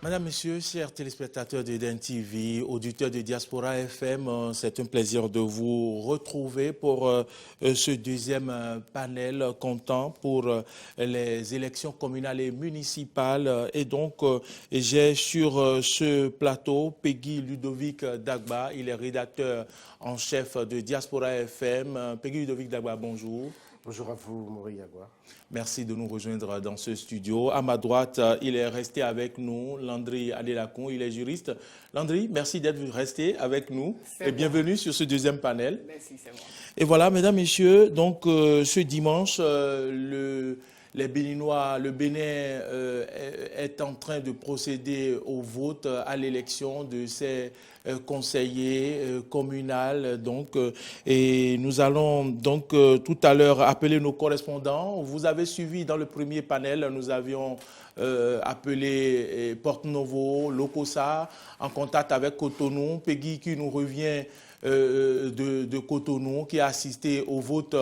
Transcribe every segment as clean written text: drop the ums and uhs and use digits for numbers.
Madame, Monsieur, chers téléspectateurs de DEN TV, auditeurs de Diaspora FM, c'est un plaisir de vous retrouver pour ce deuxième panel comptant pour les élections communales et municipales. Et donc, j'ai sur ce plateau Peggy Ludovic Dagba, il est rédacteur en chef de Diaspora FM. Peggy Ludovic Dagba, bonjour. Bonjour à vous, Maurice Yagua. Merci de nous rejoindre dans ce studio. À ma droite, il est resté avec nous, Landry Adelakun, il est juriste. Landry, merci d'être resté avec nous et bienvenue sur ce deuxième panel. Merci, c'est moi. Et voilà, mesdames, messieurs, donc ce dimanche, les Béninois, le Bénin est en train de procéder au vote, à l'élection de ses conseillers communaux. Donc, et nous allons donc tout à l'heure appeler nos correspondants. Vous avez suivi dans le premier panel, nous avions appelé Porte-Novo, Lokossa, en contact avec Cotonou, Peggy qui nous revient de Cotonou, qui a assisté au vote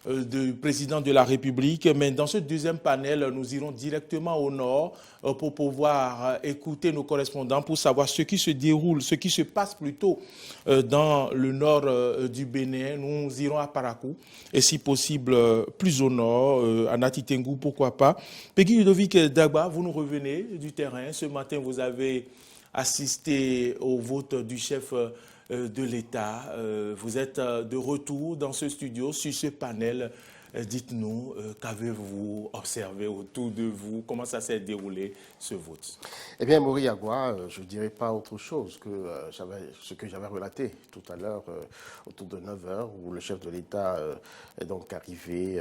du président de la République. Mais dans ce deuxième panel, nous irons directement au nord pour pouvoir écouter nos correspondants, pour savoir ce qui se déroule, ce qui se passe plutôt dans le nord du Bénin. Nous irons à Parakou et si possible plus au nord, à Natitengu, pourquoi pas. Peggy Ludovic Dagba, vous nous revenez du terrain. Ce matin, vous avez assisté au vote du chef de l'État. Vous êtes de retour dans ce studio, sur ce panel. Dites-nous, qu'avez-vous observé autour de vous? Comment ça s'est déroulé, ce vote? Eh bien, Maurice Yagua, je ne dirais pas autre chose que ce que j'avais relaté tout à l'heure, autour de 9 h, où le chef de l'État est donc arrivé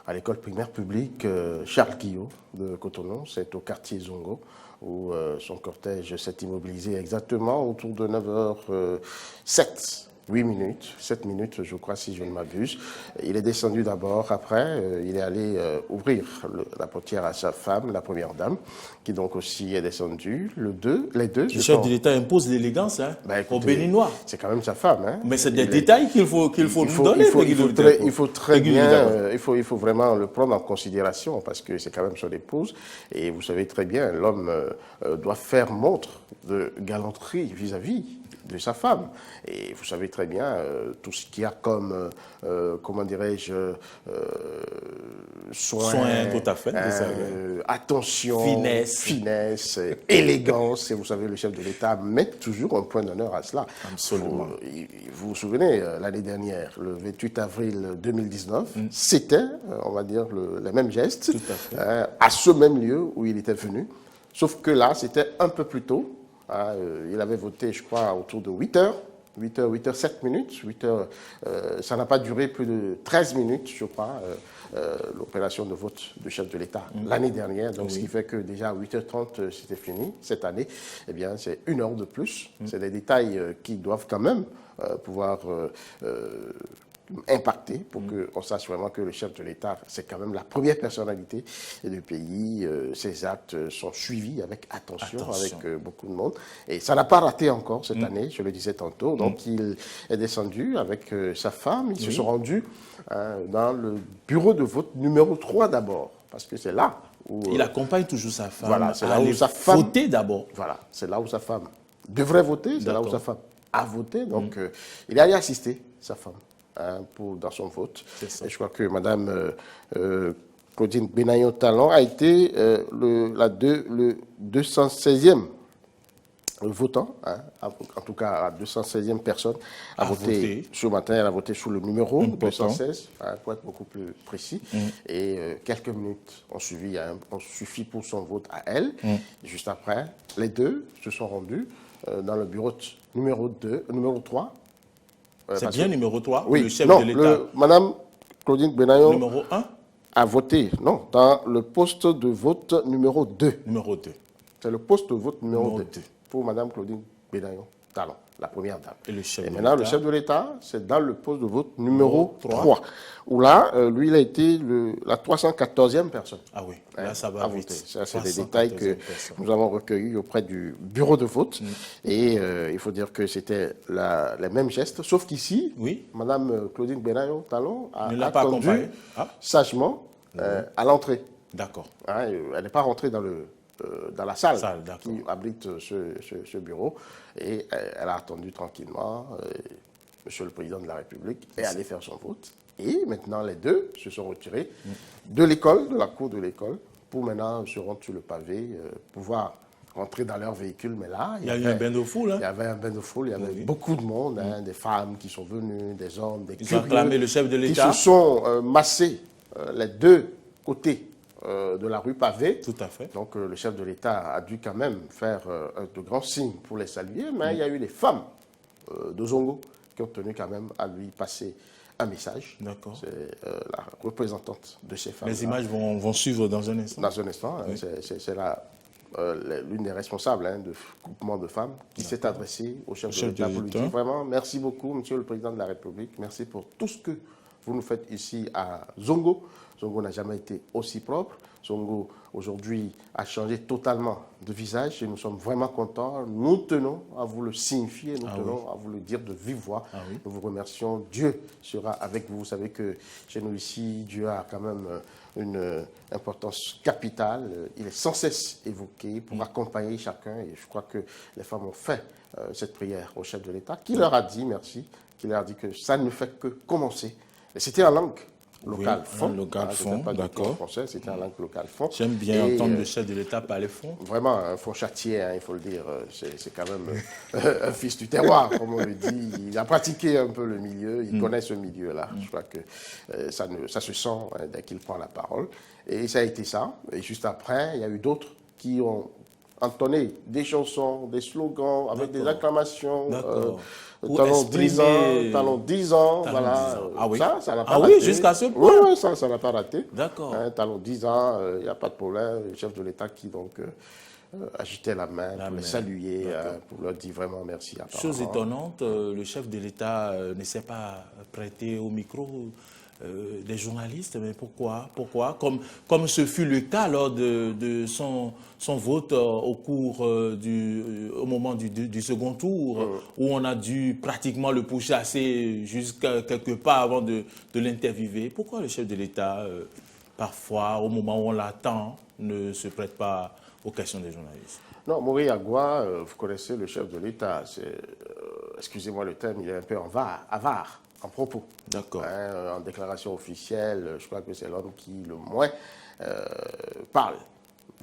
à l'école primaire publique Charles Guillot de Cotonou. C'est au quartier Zongo, où son cortège s'est immobilisé exactement autour de 9 h 7 minutes, je crois, si je ne m'abuse. Il est descendu d'abord, après, il est allé ouvrir la portière à sa femme, la première dame, qui donc aussi est descendue. Les deux. Le chef de l'État impose l'élégance aux Béninois. C'est quand même sa femme. Hein. Mais c'est des détails qu'il faut nous donner. Il faut vraiment le prendre en considération, parce que c'est quand même son épouse. Et vous savez très bien, l'homme doit faire montre de galanterie vis-à-vis de sa femme. Et vous savez très bien tout ce qu'il y a comme, comment dirais-je, soin, tout à fait, attention, finesse, élégance. Et vous savez, le chef de l'État met toujours un point d'honneur à cela. Absolument. Vous vous souvenez, l'année dernière, le 28 avril 2019, c'était, on va dire, le même geste, à ce même lieu où il était venu. Sauf que là, c'était un peu plus tôt. Il avait voté, je crois, autour de 8 h. 8 h 7 minutes. 8 h, ça n'a pas duré plus de 13 minutes, je crois, l'opération de vote du chef de l'État l'année dernière. Donc, ce qui fait que déjà à 8 h 30, c'était fini. Cette année, eh bien, c'est 1 heure de plus. C'est des détails qui doivent quand même pouvoir impacté pour qu'on sache vraiment que le chef de l'État, c'est quand même la première personnalité du pays. Ses actes sont suivis avec attention. Avec beaucoup de monde. Et ça n'a pas raté encore cette année, je le disais tantôt. Donc il est descendu avec sa femme. Ils se sont rendus dans le bureau de vote numéro 3 d'abord, parce que c'est là où... il accompagne toujours sa femme. Voilà, c'est là où sa femme... voter d'abord. Voilà, c'est là où sa femme devrait voter, c'est là où sa femme a voté. Donc il est allé assister sa femme. Dans son vote. Et je crois que Mme Claudine Benayon-Talon a été le 216e votant, en tout cas la 216e personne a voté ce matin. Elle a voté sous le numéro 216, pour être beaucoup plus précis. Et quelques minutes ont suffi pour son vote à elle. Juste après, les deux se sont rendus dans le bureau numéro 3. C'est bien numéro 3, oui, le chef de l'État. Madame Claudine Benayon numéro 1 a voté, non, dans le poste de vote numéro 2. Numéro 2. C'est le poste de vote numéro 2 pour Madame Claudine Benayon Talon, la première dame. Et maintenant, le chef de l'État, c'est dans le poste de vote numéro 3. Où là, lui, il a été la 314e personne. Ah oui, là, ça va vite. Ça, c'est des détails que nous avons recueillis auprès du bureau de vote. Et il faut dire que c'était les mêmes gestes, sauf qu'ici, Madame Claudine Benayon Talon a attendu sagement à l'entrée. D'accord. Elle n'est pas rentrée dans le dans la salle qui abrite ce bureau. Et elle a attendu tranquillement. Monsieur le Président de la République est allé faire son vote. Et maintenant, les deux se sont retirés de l'école, de la cour de l'école, pour maintenant se rendre sur le pavé, pouvoir rentrer dans leur véhicule. Mais là, il y a eu un bain de foule. Hein? Il y avait un bain de foule, il y avait beaucoup de monde, des femmes qui sont venues, des hommes, des curieux. Ils ont acclamé le chef de l'État. Qui se sont massés les deux côtés de la rue pavée. Tout à fait. Donc le chef de l'État a dû quand même faire de grands signes pour les saluer, mais il y a eu les femmes de Zongo qui ont tenu quand même à lui passer un message. D'accord. C'est la représentante de ces femmes. Les images vont suivre dans un instant. Dans un instant, oui. C'est l'une des responsables de groupement de femmes qui s'est adressée au chef de l'État pour lui dire vraiment merci beaucoup, Monsieur le Président de la République, merci pour tout ce que vous nous faites ici à Zongo. Zongo n'a jamais été aussi propre. Zongo, aujourd'hui, a changé totalement de visage et nous sommes vraiment contents. Nous tenons à vous le signifier, nous tenons à vous le dire de vive voix. Nous vous remercions. Dieu sera avec vous. Vous savez que chez nous ici, Dieu a quand même une importance capitale. Il est sans cesse évoqué pour accompagner chacun. Et je crois que les femmes ont fait cette prière au chef de l'État qui leur a dit merci, qui leur a dit que ça ne fait que commencer. Et c'était en langue locale fond. Local fond, d'accord. Français, c'était en langue locale fond. J'aime bien entendre le chef de l'État parler fond. Vraiment, un fond châtier, il faut le dire. C'est quand même un fils du terroir, comme on le dit. Il a pratiqué un peu le milieu, il connaît ce milieu-là. Je crois que ça se sent dès qu'il prend la parole. Et ça a été ça. Et juste après, il y a eu d'autres qui ont entonné des chansons, des slogans, avec des acclamations. Talons 10 ans, voilà. Ah oui, ça n'a pas raté. Oui, jusqu'à ce point. Oui, ça n'a pas raté. D'accord. Talons 10 ans, il n'y a pas de problème. Le chef de l'État qui donc agitait la main pour les saluer, pour leur dire vraiment merci. Chose étonnante, le chef de l'État ne s'est pas prêté au micro des journalistes, mais pourquoi? Comme ce fut le cas lors de son vote au moment du second tour, où on a dû pratiquement le pourchasser jusqu'à quelque part avant de l'interviewer. Pourquoi le chef de l'État, parfois, au moment où on l'attend, ne se prête pas aux questions des journalistes? Non, Mori Agua, vous connaissez le chef de l'État, excusez-moi le terme, il est un peu avare. En propos. D'accord. En déclaration officielle, je crois que c'est l'homme qui le moins parle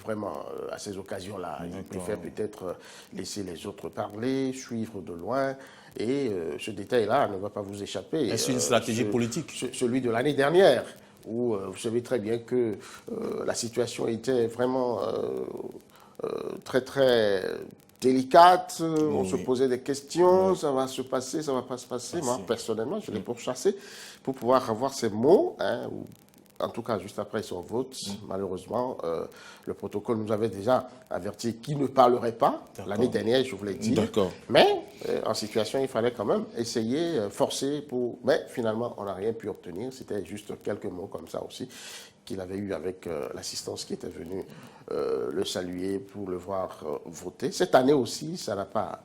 vraiment à ces occasions-là. Il préfère peut-être laisser les autres parler, suivre de loin. Et ce détail-là ne va pas vous échapper. Est-ce une stratégie politique? Celui de l'année dernière, où vous savez très bien que la situation était vraiment très, très délicate, on se posait des questions, ça va se passer, ça va pas se passer. Moi, personnellement, je l'ai pourchassé pour pouvoir avoir ces mots, ou en tout cas juste après son vote. Malheureusement, le protocole nous avait déjà averti qu'il ne parlerait pas. L'année dernière, je vous l'ai dit. Mais en situation, il fallait quand même essayer, forcer mais finalement, on n'a rien pu obtenir. C'était juste quelques mots comme ça aussi qu'il avait eu avec l'assistance qui était venue le saluer pour le voir voter. Cette année aussi, ça n'a pas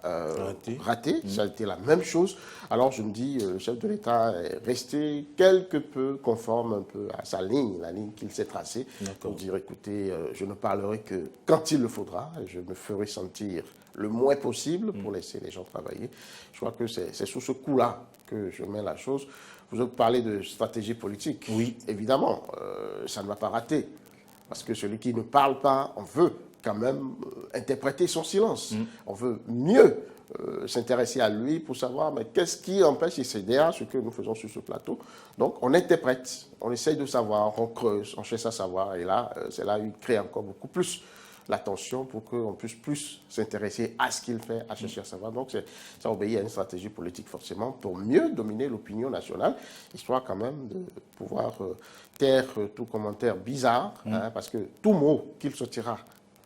raté. Ça a été la même chose. Alors je me dis, le chef de l'État est resté quelque peu conforme un peu à sa ligne, la ligne qu'il s'est tracée, pour dire, écoutez, je ne parlerai que quand il le faudra, je me ferai sentir le moins possible pour laisser les gens travailler. Je crois que c'est sous ce coup-là que je mets la chose. Vous parlez de stratégie politique. Oui. Évidemment, ça ne va pas rater. Parce que celui qui ne parle pas, on veut quand même interpréter son silence. On veut mieux s'intéresser à lui pour savoir mais qu'est-ce qui empêche, et c'est derrière ce que nous faisons sur ce plateau. Donc on interprète, on essaye de savoir, on creuse, on cherche à savoir. Et là, c'est là où il crée encore beaucoup plus l'attention pour qu'on puisse plus s'intéresser à ce qu'il fait, à chercher à savoir. Donc ça obéit à une stratégie politique forcément pour mieux dominer l'opinion nationale, histoire quand même de pouvoir taire tout commentaire bizarre, parce que tout mot qu'il sortira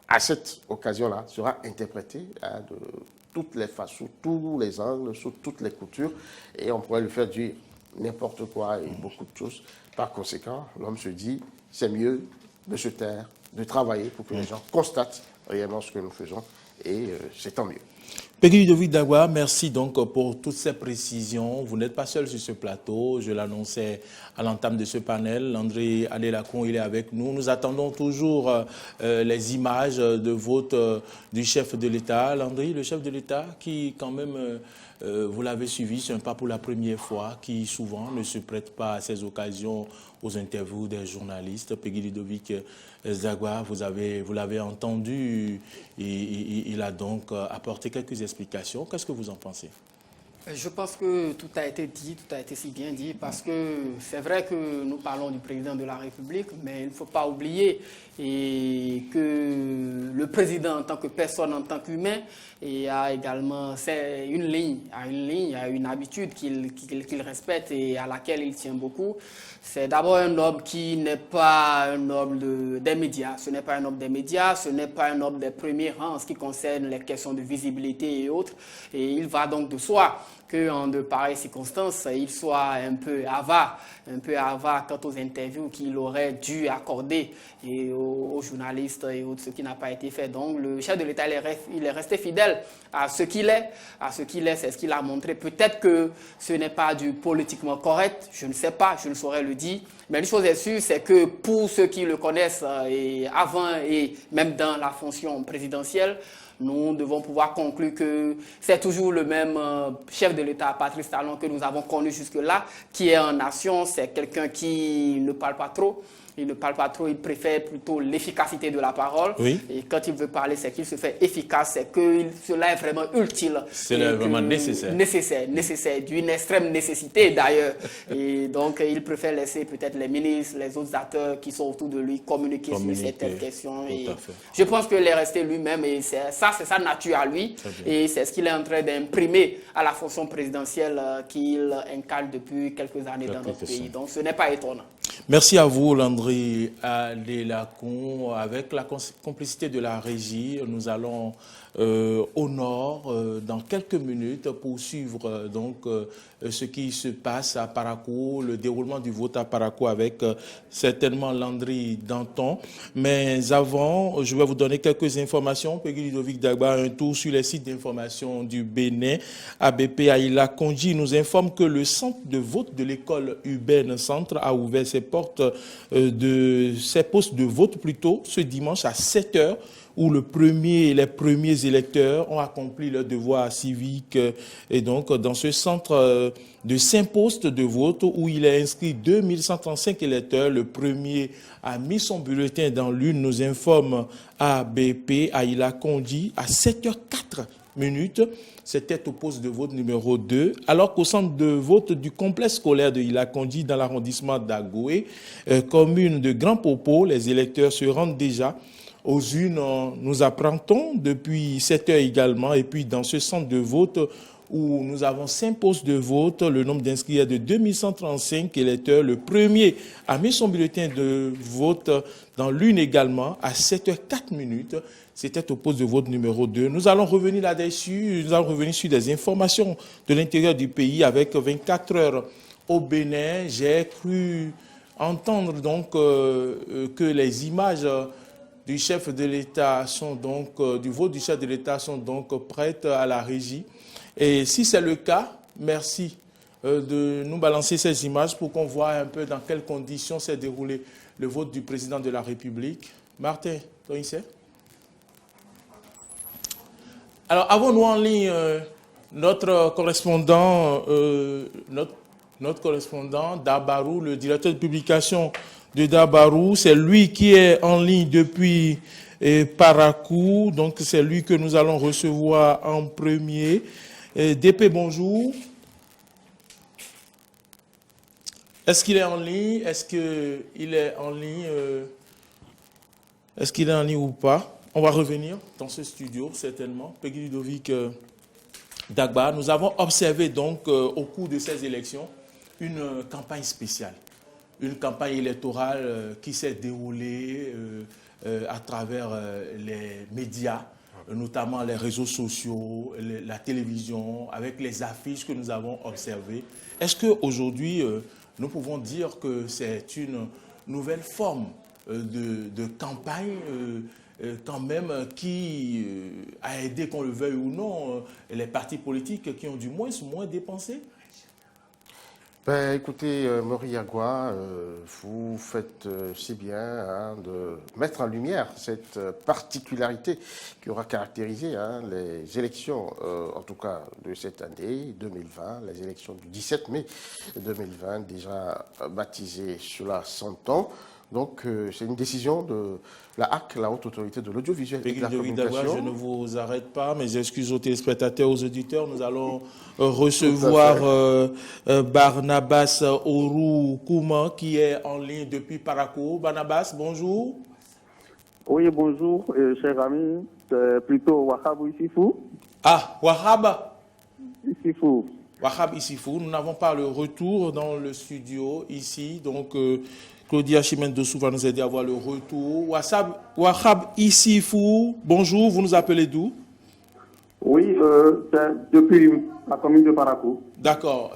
à cette occasion-là sera interprété de toutes les façons, sous tous les angles, sous toutes les coutures, et on pourrait lui faire dire n'importe quoi et beaucoup de choses. Par conséquent, l'homme se dit, c'est mieux de se taire, de travailler pour que les gens constatent réellement ce que nous faisons et c'est tant mieux. Peggy Ludovic Dagba, merci donc pour toutes ces précisions. Vous n'êtes pas seul sur ce plateau, je l'annonçais à l'entame de ce panel. André Adélakon, il est avec nous. Nous attendons toujours les images de vote du chef de l'État. Landry, le chef de l'État qui quand même, vous l'avez suivi, c'est un pas pour la première fois, qui souvent ne se prête pas à ces occasions aux interviews des journalistes. Peggy Ludovic Dagba, vous l'avez entendu, il a donc apporté quelques explications. Qu'est-ce que vous en pensez? Je pense que tout a été dit, tout a été si bien dit, parce que c'est vrai que nous parlons du président de la République, mais il ne faut pas oublier que le président en tant que personne, en tant qu'humain, a également une ligne, a une habitude qu'il respecte et à laquelle il tient beaucoup. C'est d'abord un homme qui n'est pas un homme des médias. Ce n'est pas un homme des médias, ce n'est pas un homme des premiers rangs en ce qui concerne les questions de visibilité et autres. Et il va donc de soi qu'en de pareilles circonstances, il soit un peu avare quant aux interviews qu'il aurait dû accorder aux journalistes et autres, ce qui n'a pas été fait. Donc le chef de l'État, il est resté fidèle à ce qu'il est, c'est ce qu'il a montré. Peut-être que ce n'est pas du politiquement correct, je ne sais pas, je ne saurais le dire. Mais une chose est sûre, c'est que pour ceux qui le connaissent avant et même dans la fonction présidentielle, nous devons pouvoir conclure que c'est toujours le même chef de l'État, Patrice Talon, que nous avons connu jusque-là, qui est en nation. C'est quelqu'un qui ne parle pas trop. Il ne parle pas trop, il préfère plutôt l'efficacité de la parole. Oui. Et quand il veut parler, c'est qu'il se fait efficace, c'est que cela est vraiment utile. C'est vraiment nécessaire. Nécessaire, d'une extrême nécessité d'ailleurs. Et donc, il préfère laisser peut-être les ministres, les autres acteurs qui sont autour de lui communiquer sur certaines questions. Et je pense qu'il est resté lui-même et c'est sa nature à lui. Et c'est ce qu'il est en train d'imprimer à la fonction présidentielle qu'il incarne depuis quelques années dans notre pays. Donc, ce n'est pas étonnant. Merci à vous, Landry Adélakon. Avec la complicité de la régie, nous allons au nord dans quelques minutes pour suivre donc ce qui se passe à Parakou, le déroulement du vote à Parakou avec certainement Landry Danton. Mais avant, je vais vous donner quelques informations. Peggy Ludovic Dagba, un tour sur les sites d'information du Bénin. ABP Aïla Kondji nous informe que le centre de vote de l'école urbaine Centre a ouvert ses portes ses postes de vote plutôt ce dimanche à 7h, où les premiers électeurs ont accompli leur devoir civique. Et donc, dans ce centre de 5 postes de vote, où il est inscrit 2135 électeurs, le premier a mis son bulletin dans l'urne, nous informe ABP Aïla Kondji, à 7h04. C'était au poste de vote numéro 2, alors qu'au centre de vote du complexe scolaire de Aïla Kondji dans l'arrondissement d'Agoé, commune de Grand Popo, les électeurs se rendent déjà aux urnes. Nous apprendons depuis 7 heures également, et puis dans ce centre de vote où nous avons 5 postes de vote, le nombre d'inscrits est de 2135 électeurs. Le premier a mis son bulletin de vote dans l'une également à 7h04. C'était au poste de vote numéro 2. Nous allons revenir là-dessus, nous allons revenir sur des informations de l'intérieur du pays avec 24 heures au Bénin. J'ai cru entendre donc que les images du chef de l'État sont donc, du vote du chef de l'État sont donc prêtes à la régie. Et si c'est le cas, merci de nous balancer ces images pour qu'on voit un peu dans quelles conditions s'est déroulé le vote du président de la République. Martin, toi ici. Alors, avons-nous en ligne notre correspondant, Dabarou, le directeur de publication de Dabarou. C'est lui qui est en ligne depuis Parakou. Donc, c'est lui que nous allons recevoir en premier. DP, bonjour. Est-ce qu'il est en ligne? Est-ce qu'il est en ligne? Est-ce qu'il est en ligne ou pas? On va revenir dans ce studio, certainement. Peggy Ludovic Dagba, nous avons observé donc au cours de ces élections une campagne spéciale. Une campagne électorale qui s'est déroulée à travers les médias, notamment les réseaux sociaux, la télévision, avec les affiches que nous avons observées. Est-ce qu'aujourd'hui, nous pouvons dire que c'est une nouvelle forme de campagne quand même qui a aidé, qu'on le veuille ou non, les partis politiques qui ont du moins dépensé? Ben, écoutez, Moriagua, vous faites si bien hein, de mettre en lumière cette particularité qui aura caractérisé hein, les élections, en tout cas de cette année 2020, les élections du 17 mai 2020, déjà baptisées cela 100 ans. Donc, c'est une décision de la HAC, la Haute Autorité de l'Audiovisuel et de la Communication. Je ne vous arrête pas, mes excuses aux téléspectateurs, aux auditeurs. Nous allons recevoir Barnabas Orou Kouma, qui est en ligne depuis Parakou. Barnabas, bonjour. Oui, bonjour, cher ami. C'est plutôt Wahab Issifou. Ah, Wahab Issifou. Wahab Issifou. Nous n'avons pas le retour dans le studio ici, donc... Claudia Chimène-Dessous va nous aider à voir le retour. Wahab Issifou, bonjour, vous nous appelez d'où? Oui, c'est depuis la commune de Parakou. D'accord.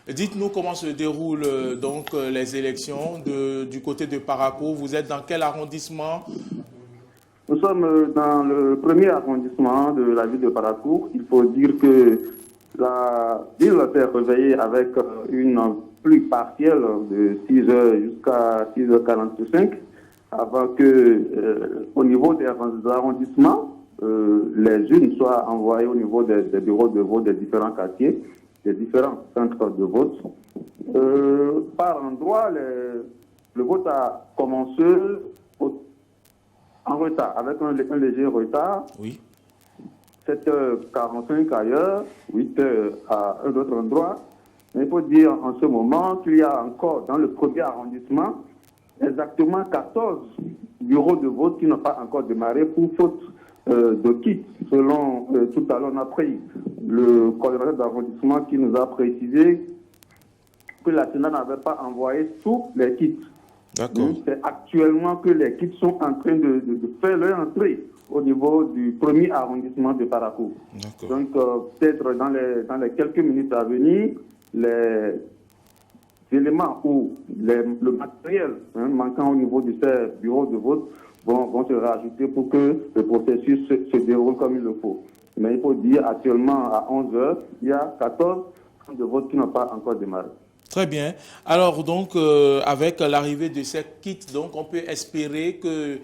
Dites-nous comment se déroulent donc les élections du côté de Parakou. Vous êtes dans quel arrondissement? Nous sommes dans le premier arrondissement de la ville de Parakou. Il faut dire que la ville s'est réveillée avec une pluie partielle de 6h jusqu'à 6h45, avant que, au niveau des arrondissements, les urnes soient envoyées au niveau des bureaux de vote des différents quartiers, des différents centres de vote. Par endroit, le vote a commencé en retard, avec un léger retard. Oui. 7h45 ailleurs, 8h à un autre endroit. Mais il faut dire en ce moment qu'il y a encore dans le premier arrondissement exactement 14 bureaux de vote qui n'ont pas encore démarré pour faute de kits. Selon tout à l'heure, on a pris le coordonnateur d'arrondissement qui nous a précisé que la Sénat n'avait pas envoyé tous les kits. D'accord. C'est actuellement que les kits sont en train de faire leur entrée au niveau du premier arrondissement de Parakou. Donc, peut-être dans les quelques minutes à venir, les éléments ou le matériel manquant au niveau de ces bureaux de vote vont se rajouter pour que le processus se déroule comme il le faut. Mais il faut dire, actuellement, à 11h, il y a 14 de vote qui n'ont pas encore démarré. Très bien. Alors, donc, avec l'arrivée de ces kits, donc, on peut espérer que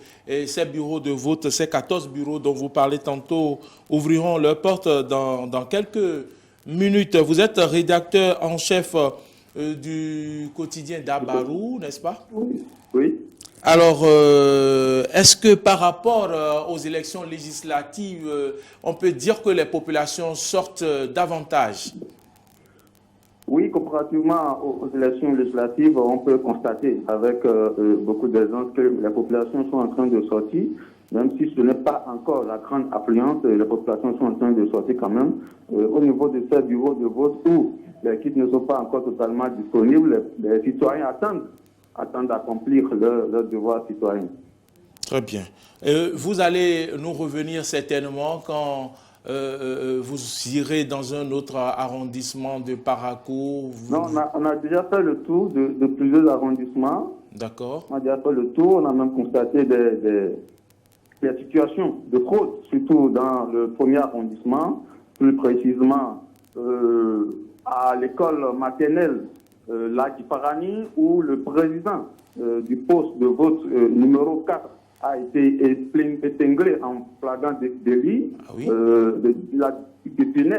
ces bureaux de vote, ces 14 bureaux dont vous parlez tantôt, ouvriront leurs portes dans quelques minutes. Vous êtes rédacteur en chef du quotidien Dabarou, n'est-ce pas? Oui. Alors, est-ce que par rapport aux élections législatives, on peut dire que les populations sortent davantage? Oui, comparativement aux élections législatives, on peut constater avec beaucoup d'aisance que les populations sont en train de sortir, même si ce n'est pas encore la grande affluence, les populations sont en train de sortir quand même. Au niveau de ces bureaux de vote où les kits ne sont pas encore totalement disponibles, les citoyens attendent d'accomplir leur devoir citoyen. Très bien. Vous allez nous revenir certainement quand vous irez dans un autre arrondissement de Parakou. Non, on a déjà fait le tour de plusieurs arrondissements. D'accord. On a déjà fait le tour, on a même constaté des situations de fraude, surtout dans le premier arrondissement, plus précisément à l'école maternelle Laki Parani, où le président du poste de vote numéro 4 a été épinglé en flagrant délit. Ah oui. Il a détenu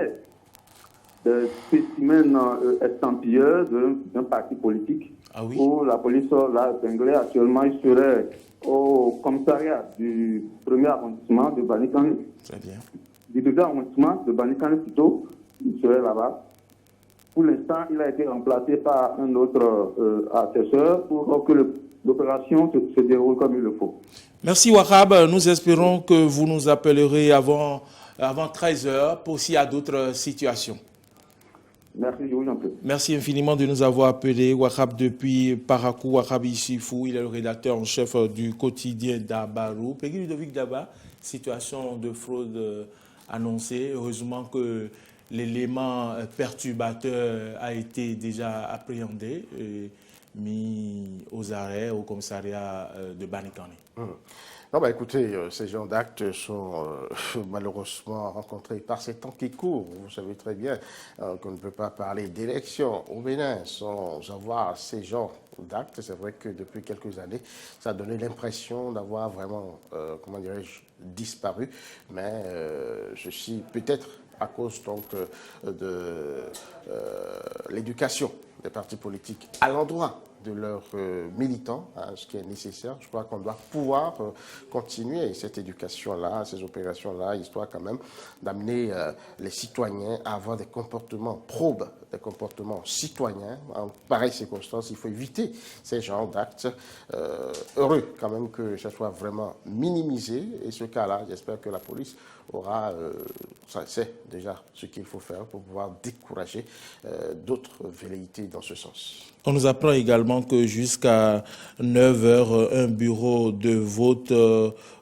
des spécimens estampilleux d'un parti politique. Ah oui. Où la police l'a épinglé. Actuellement, il serait au commissariat du premier arrondissement de Banikane. Très bien. Du deuxième arrondissement de Banikane plutôt, il serait là-bas. Pour l'instant, il a été remplacé par un autre assesseur pour que l'opération se déroule comme il le faut. Merci Wahab. Nous espérons que vous nous appellerez avant 13h pour s'il y a d'autres situations. Merci, je vous en prie. Merci infiniment de nous avoir appelés. Wahab depuis Parakou, Wahab Issifou, il est le rédacteur en chef du quotidien Dabarou. Peggy Ludovic Daba, situation de fraude annoncée. Heureusement que l'élément perturbateur a été déjà appréhendé. mis aux arrêts au commissariat de Banikani. Non, écoutez, ces genres d'actes sont malheureusement rencontrés par ces temps qui courent. Vous savez très bien qu'on ne peut pas parler d'élection au Bénin sans avoir ces genres d'actes. C'est vrai que depuis quelques années, ça a donné l'impression d'avoir vraiment, comment dirais-je, disparu. Mais ceci peut-être à cause donc de l'éducation des partis politiques à l'endroit de leurs militants, ce qui est nécessaire. Je crois qu'on doit pouvoir continuer cette éducation-là, ces opérations-là, histoire quand même d'amener les citoyens à avoir des comportements probes, des comportements citoyens. En pareille circonstance, il faut éviter ces genres d'actes. Heureux quand même que ça soit vraiment minimisé. Et ce cas-là, j'espère que la police aura, ça c'est déjà ce qu'il faut faire pour pouvoir décourager d'autres velléités dans ce sens. On nous apprend également que jusqu'à 9 h, un bureau de vote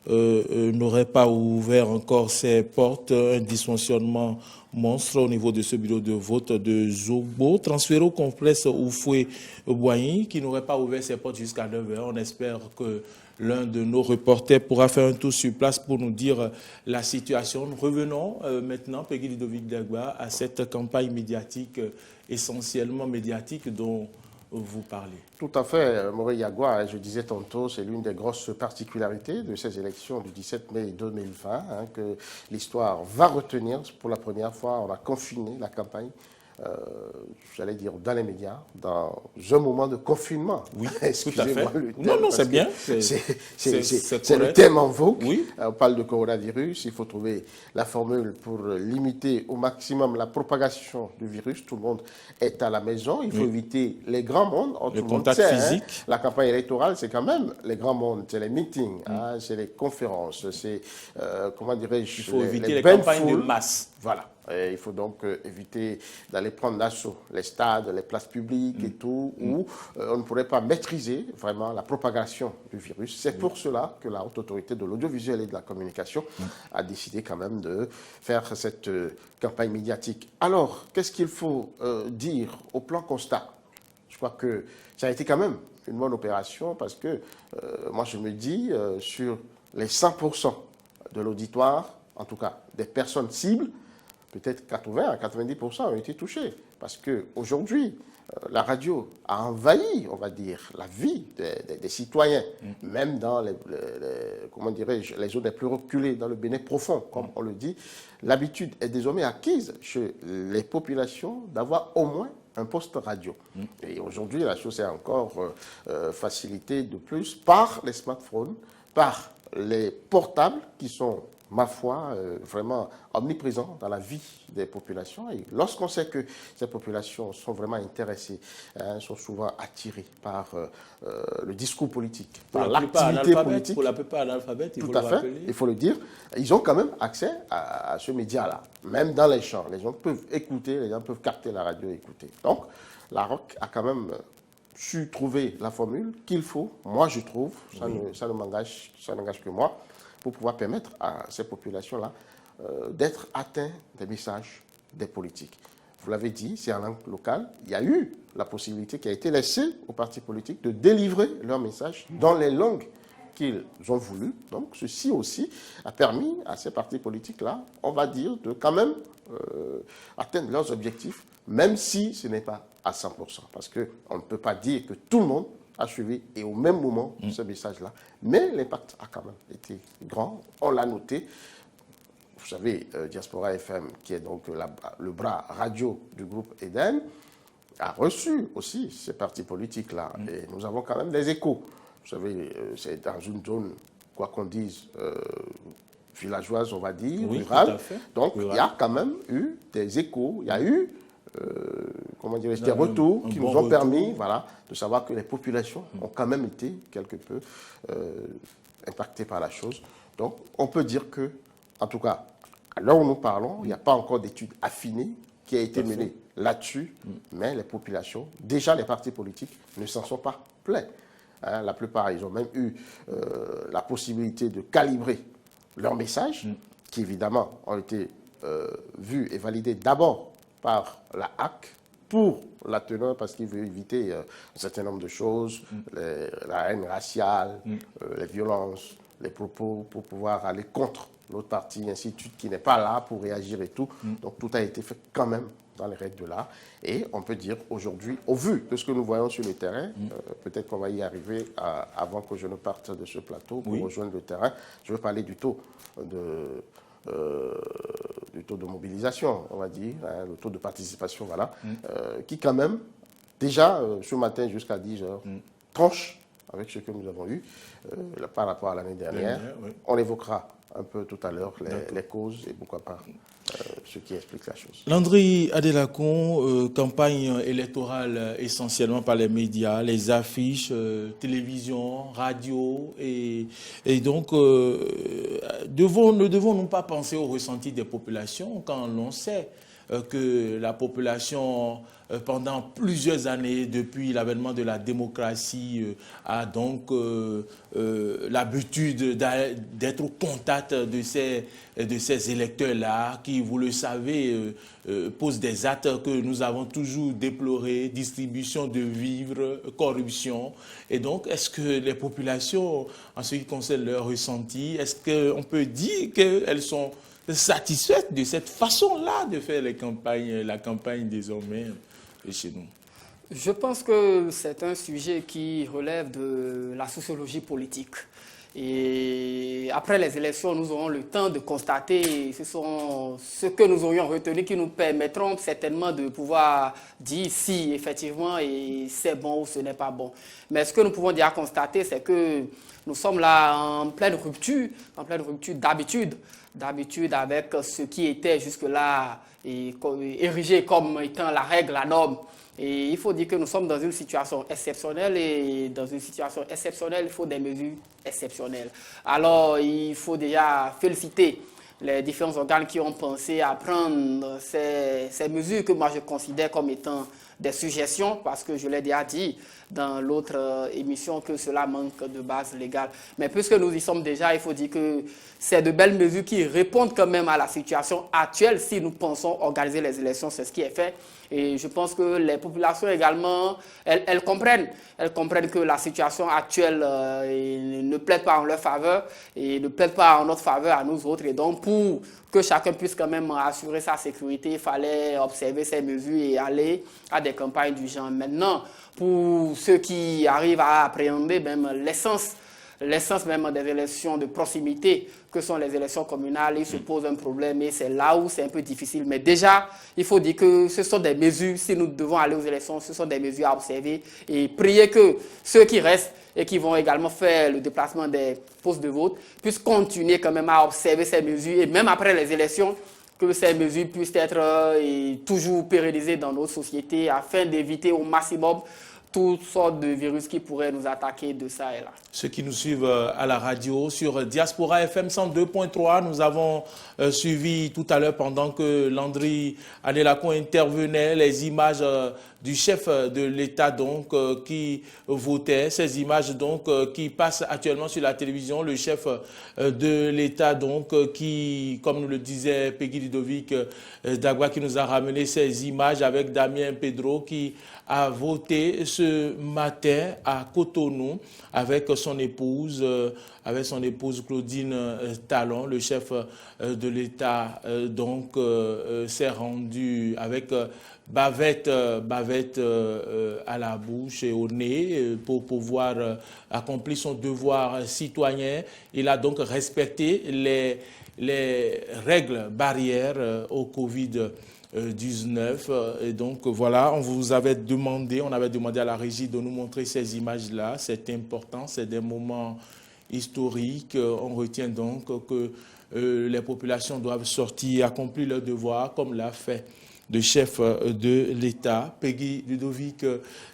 n'aurait pas ouvert encore ses portes. Un dysfonctionnement monstre au niveau de ce bureau de vote de Zogbo, transféré au complexe Oufoué-Boigny, qui n'aurait pas ouvert ses portes jusqu'à 9 h. On espère que l'un de nos reporters pourra faire un tour sur place pour nous dire la situation. Nous revenons maintenant, Peggy Ludovic Dagba, à cette campagne médiatique, essentiellement médiatique, dont vous parlez. Tout à fait, Maurice Yagua, je disais tantôt, c'est l'une des grosses particularités de ces élections du 17 mai 2020, que l'histoire va retenir. Pour la première fois, on a confiné la campagne, j'allais dire dans les médias, dans un moment de confinement. Oui, tout à fait. Non, c'est bien. C'est le thème en vogue. Oui. On parle de coronavirus, il faut trouver la formule pour limiter au maximum la propagation du virus. Tout le monde est à la maison, il faut éviter les grands mondes. Le contact physique. La campagne électorale, c'est quand même les grands mondes, c'est les meetings, c'est les conférences, c'est, comment dirais-je, il faut éviter les campagnes de masse. Voilà. Et il faut donc éviter d'aller prendre d'assaut les stades, les places publiques et tout, où on ne pourrait pas maîtriser vraiment la propagation du virus. C'est pour cela que la Haute Autorité de l'Audiovisuel et de la Communication a décidé quand même de faire cette campagne médiatique. Alors, qu'est-ce qu'il faut dire au plan constat? Je crois que ça a été quand même une bonne opération parce que moi je me dis sur les 100% de l'auditoire, en tout cas des personnes cibles, peut-être 80 à 90% ont été touchés. Parce qu'aujourd'hui, la radio a envahi, on va dire, la vie des citoyens, même dans comment dirais-je, les zones les plus reculées, dans le Bénin profond, comme on le dit. L'habitude est désormais acquise chez les populations d'avoir au moins un poste radio. Et aujourd'hui, la chose est encore facilitée de plus par les smartphones, par les portables qui sont, ma foi, vraiment omniprésents dans la vie des populations. Et lorsqu'on sait que ces populations sont vraiment intéressées, sont souvent attirées par le discours politique, par l'activité politique. Pour la plupart analphabètes, il faut le rappeler. Il faut le dire. Ils ont quand même accès à ce média-là, même dans les champs. Les gens peuvent écouter, les gens peuvent capter la radio et écouter. Donc, la ROC a quand même su trouver la formule qu'il faut, moi je trouve, ça n'engage que moi, pour pouvoir permettre à ces populations-là d'être atteints des messages des politiques. Vous l'avez dit, c'est en langue locale. Il y a eu la possibilité qui a été laissée aux partis politiques de délivrer leurs messages dans les langues qu'ils ont voulu. Donc, ceci aussi a permis à ces partis politiques-là, on va dire, de quand même atteindre leurs objectifs, même si ce n'est pas à 100%. Parce qu'on ne peut pas dire que tout le monde a suivi et au même moment ce message-là. Mais l'impact a quand même été grand. On l'a noté. Vous savez, Diaspora FM, qui est donc le bras radio du groupe Eden, a reçu aussi ces partis politiques-là. Et nous avons quand même des échos. Vous savez, c'est dans une zone, quoi qu'on dise, villageoise, on va dire, rurale. Tout à fait. Donc, il y a quand même eu des échos. Il y a eu comment dire, des retours qui nous ont permis de savoir que les populations ont quand même été quelque peu impactées par la chose. Donc, on peut dire que, en tout cas, à l'heure où nous parlons, il n'y a pas encore d'études affinées qui a été menée là-dessus, mais les populations, déjà les partis politiques, ne s'en sont pas plaints. La plupart, ils ont même eu la possibilité de calibrer leurs messages, qui évidemment ont été vus et validés d'abord par la HAC, pour la teneur parce qu'il veut éviter un certain nombre de choses, la haine raciale, les violences, les propos, pour pouvoir aller contre l'autre partie, ainsi de suite, qui n'est pas là pour réagir et tout. Donc tout a été fait quand même dans les règles de l'art. Et on peut dire aujourd'hui, au vu de ce que nous voyons sur le terrain, peut-être qu'on va y arriver avant que je ne parte de ce plateau pour rejoindre le terrain. Je veux parler du taux de mobilisation, on va dire, hein, le taux de participation, voilà, qui quand même, déjà, ce matin jusqu'à 10 heures, tranche avec ce que nous avons eu par rapport à l'année dernière. On évoquera un peu tout à l'heure les causes et pourquoi pas ce qui explique la chose. Landry Adelakun, campagne électorale essentiellement par les médias, les affiches, télévision, radio, et donc ne devons-nous pas penser au ressenti des populations quand l'on sait que la population, pendant plusieurs années, depuis l'avènement de la démocratie, a donc l'habitude d'être au contact de ces électeurs-là, qui, vous le savez, posent des actes que nous avons toujours déplorés, distribution de vivres, corruption. Et donc, est-ce que les populations, en ce qui concerne leur ressenti, est-ce qu'on peut dire qu'elles sont satisfaites de cette façon-là de faire la campagne désormais chez nous? Je pense que c'est un sujet qui relève de la sociologie politique. Et après les élections, nous aurons le temps de constater ce que nous aurions retenu qui nous permettront certainement de pouvoir dire si effectivement c'est bon ou ce n'est pas bon. Mais ce que nous pouvons déjà constater, c'est que nous sommes là en pleine rupture d'habitude avec ce qui était jusque-là érigé comme étant la règle, la norme. Et il faut dire que nous sommes dans une situation exceptionnelle et dans une situation exceptionnelle, il faut des mesures exceptionnelles. Alors, il faut déjà féliciter les différents organes qui ont pensé à prendre ces mesures que moi je considère comme étant des suggestions, parce que je l'ai déjà dit dans l'autre émission que cela manque de base légale. Mais puisque nous y sommes déjà, il faut dire que c'est de belles mesures qui répondent quand même à la situation actuelle. Si nous pensons organiser les élections, c'est ce qui est fait. Et je pense que les populations également, elles comprennent que la situation actuelle ne plaide pas en leur faveur et ne plaide pas en notre faveur à nous autres. Et donc, pour que chacun puisse quand même assurer sa sécurité, il fallait observer ces mesures et aller à des campagnes du genre. Maintenant, pour ceux qui arrivent à appréhender même l'essence même des élections de proximité, que sont les élections communales, il se pose un problème et c'est là où c'est un peu difficile. Mais déjà, il faut dire que ce sont des mesures, si nous devons aller aux élections, ce sont des mesures à observer et prier que ceux qui restent et qui vont également faire le déplacement des postes de vote puissent continuer quand même à observer ces mesures et même après les élections, que ces mesures puissent être toujours pérennisées dans notre société afin d'éviter au maximum toutes sortes de virus qui pourraient nous attaquer de ça et là. Ceux qui nous suivent à la radio sur Diaspora FM 102.3, nous avons suivi tout à l'heure pendant que Landry Adelakun intervenait les images du chef de l'État donc qui votait, ces images donc qui passent actuellement sur la télévision, le chef de l'État donc qui, comme nous le disait Peggy Ludovic Dagba, qui nous a ramené ces images avec Damien Pedro qui a voté ce matin à Cotonou avec son épouse Claudine Talon. Le chef de l'État donc s'est rendu avec bavette à la bouche et au nez pour pouvoir accomplir son devoir citoyen. Il a donc respecté les règles barrières au Covid-19. Et donc voilà, on avait demandé à la régie de nous montrer ces images-là. C'est important, c'est des moments historiques. On retient donc que les populations doivent sortir, accomplir leur devoir, comme l'a fait le chef de l'État, Peggy Ludovic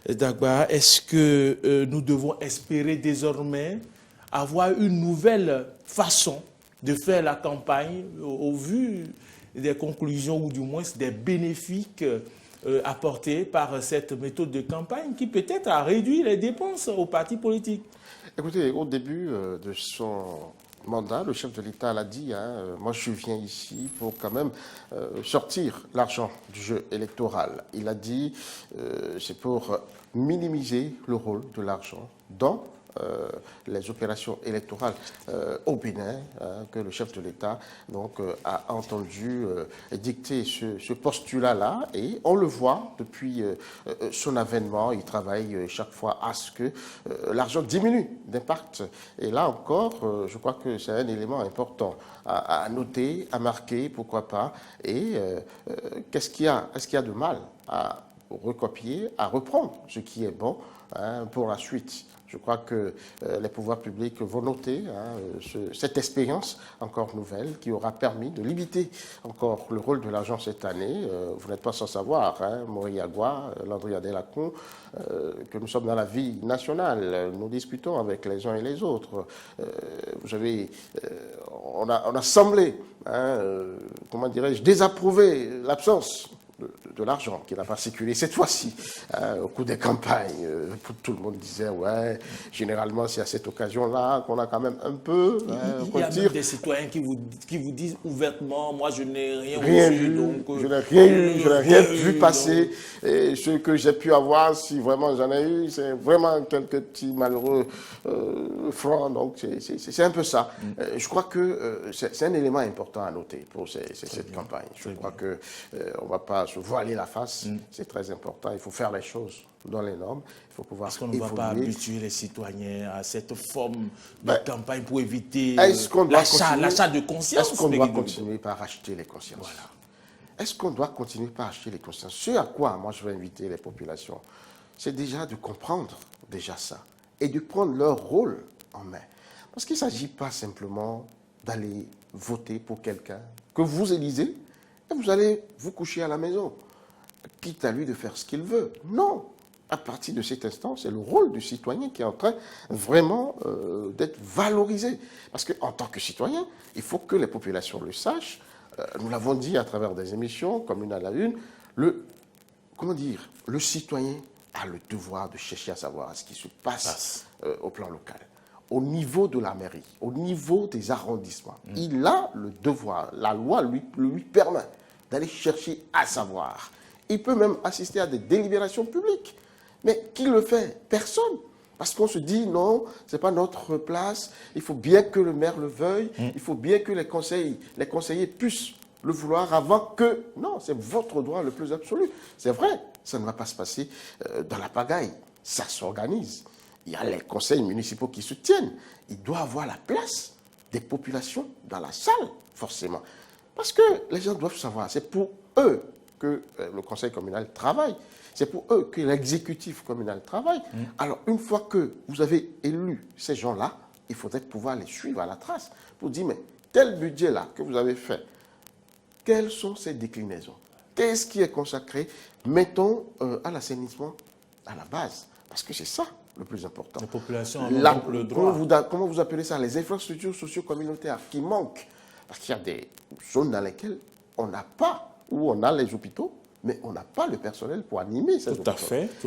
Dagba. Est-ce que nous devons espérer désormais avoir une nouvelle façon de faire la campagne au vu des conclusions ou du moins des bénéfices apportés par cette méthode de campagne qui peut-être a réduit les dépenses aux partis politiques? Écoutez, au début de mandat, le chef de l'État l'a dit, moi je viens ici pour quand même sortir l'argent du jeu électoral. Il a dit c'est pour minimiser le rôle de l'argent dans les opérations électorales au Bénin, que le chef de l'État a entendu dicter ce postulat-là, et on le voit depuis son avènement, il travaille chaque fois à ce que l'argent diminue d'impact. Et là encore, je crois que c'est un élément important à noter, à marquer, pourquoi pas. Et est-ce qu'il y a de mal à recopier, à reprendre ce qui est bon pour la suite? Je crois que les pouvoirs publics vont noter cette expérience encore nouvelle qui aura permis de limiter encore le rôle de l'argent cette année. Vous n'êtes pas sans savoir, Moriagua, Landry Adélakon, que nous sommes dans la vie nationale. Nous discutons avec les uns et les autres. Vous savez, on a semblé, comment dirais-je, désapprouver l'absence de l'argent qui n'a pas circulé cette fois-ci au cours des campagnes. Tout le monde disait, ouais, généralement c'est à cette occasion-là qu'on a quand même un peu... il y a même des citoyens qui vous disent ouvertement, moi je n'ai rien vu, donc, je n'ai rien eu, je n'ai rien vu passer. Et ce que j'ai pu avoir, si vraiment j'en ai eu, c'est vraiment quelques petits malheureux francs. Donc c'est un peu ça. Je crois que c'est un élément important à noter pour cette campagne. Je crois qu'on ne va pas se voiler la face, c'est très important. Il faut faire les choses dans les normes. Il faut pouvoir évoluer. Est-ce qu'on ne va pas habituer les citoyens à cette forme de campagne pour éviter l'achat de conscience? Est-ce qu'on doit continuer par acheter les consciences? Voilà. Est-ce qu'on doit continuer par acheter les consciences? Ce à quoi moi je vais inviter les populations, c'est déjà de comprendre déjà ça et de prendre leur rôle en main. Parce qu'il ne s'agit pas simplement d'aller voter pour quelqu'un que vous élisez et vous allez vous coucher à la maison, quitte à lui de faire ce qu'il veut. Non. À partir de cet instant, c'est le rôle du citoyen qui est en train vraiment d'être valorisé. Parce qu'en tant que citoyen, il faut que les populations le sachent. Nous l'avons dit à travers des émissions, comme une à la une, le citoyen a le devoir de chercher à savoir ce qui se passe au plan local. Au niveau de la mairie, au niveau des arrondissements, il a le devoir, la loi lui permet d'aller chercher à savoir. Il peut même assister à des délibérations publiques. Mais qui le fait? Personne. Parce qu'on se dit, non, ce n'est pas notre place, il faut bien que le maire le veuille, il faut bien que les conseillers puissent le vouloir avant que... Non, c'est votre droit le plus absolu. C'est vrai, ça ne va pas se passer dans la pagaille. Ça s'organise. Il y a les conseils municipaux qui se tiennent. Il doit avoir la place des populations dans la salle, forcément. Parce que les gens doivent savoir, c'est pour eux que le conseil communal travaille. C'est pour eux que l'exécutif communal travaille. Alors, une fois que vous avez élu ces gens-là, il faudrait pouvoir les suivre à la trace pour dire, mais tel budget-là que vous avez fait, quelles sont ces déclinaisons? Qu'est-ce qui est consacré, mettons, à l'assainissement à la base? Parce que c'est ça le plus important. La population a donc le droit. Comment vous appelez ça? Les infrastructures socio-communautaires qui manquent. Parce qu'il y a des zones dans lesquelles on n'a pas, où on a les hôpitaux, mais on n'a pas le personnel pour animer ces hôpitaux.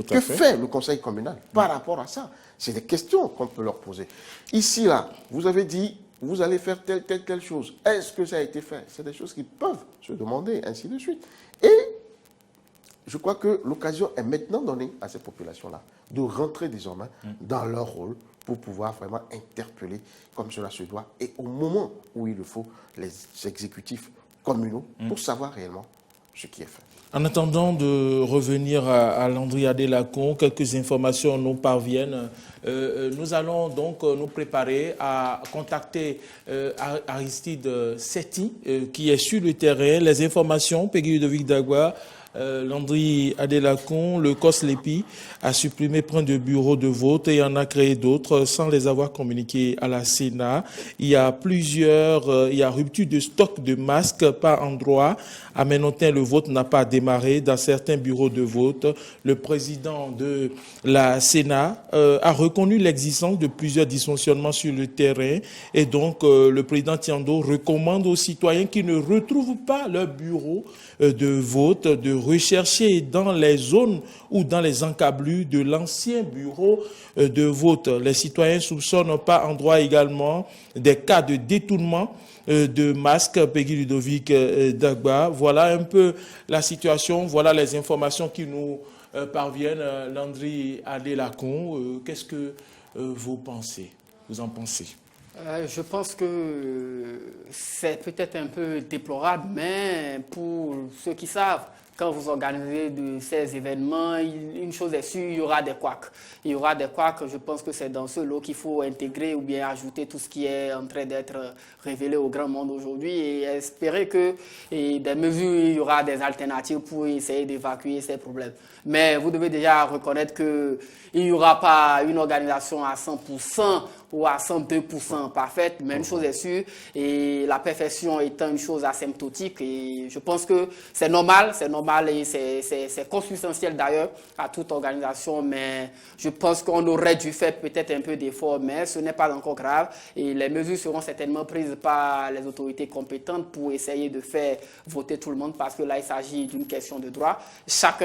Que fait le conseil communal par rapport à ça? C'est des questions qu'on peut leur poser. Ici, là, vous avez dit, vous allez faire telle chose. Est-ce que ça a été fait? C'est des choses qu'ils peuvent se demander, ainsi de suite. Et je crois que l'occasion est maintenant donnée à ces populations-là de rentrer désormais dans leur rôle pour pouvoir vraiment interpeller comme cela se doit et au moment où il le faut les exécutifs communaux pour savoir réellement ce qui est fait. En attendant de revenir à Landry Adélakon, quelques informations nous parviennent. Nous allons donc nous préparer à contacter Aristide Setti, qui est sur le terrain. Les informations, Peggy de Vicdagua, Landry Adélakon, le COSLEPI a supprimé plein de bureaux de vote et en a créé d'autres sans les avoir communiqués à la Sénat. Il y a rupture de stock de masques par endroit. À Ménotin, le vote n'a pas démarré dans certains bureaux de vote. Le président de la Sénat a reconnu reconnu l'existence de plusieurs dysfonctionnements sur le terrain et donc le président Tiando recommande aux citoyens qui ne retrouvent pas leur bureau de vote de rechercher dans les zones ou dans les encablures de l'ancien bureau de vote. Les citoyens soupçonnent par endroit également des cas de détournement de masques. Peggy Ludovic Dagba. Voilà un peu la situation, voilà les informations qui nous parviennent. Landry Adélacon, qu'est-ce que vous en pensez? Je pense que c'est peut-être un peu déplorable, mais pour ceux qui savent, quand vous organisez de ces événements, une chose est sûre, il y aura des couacs. Il y aura des couacs, je pense que c'est dans ce lot qu'il faut intégrer ou bien ajouter tout ce qui est en train d'être révélé au grand monde aujourd'hui et espérer que des mesures, il y aura des alternatives pour essayer d'évacuer ces problèmes. Mais vous devez déjà reconnaître qu'il n'y aura pas une organisation à 100% ou à 102% parfaite, mais une chose est sûre, et la perfection étant une chose asymptotique, et je pense que c'est normal et c'est consubstantiel d'ailleurs à toute organisation, mais je pense qu'on aurait dû faire peut-être un peu d'effort, mais ce n'est pas encore grave, et les mesures seront certainement prises par les autorités compétentes pour essayer de faire voter tout le monde, parce que là, il s'agit d'une question de droit. Chaque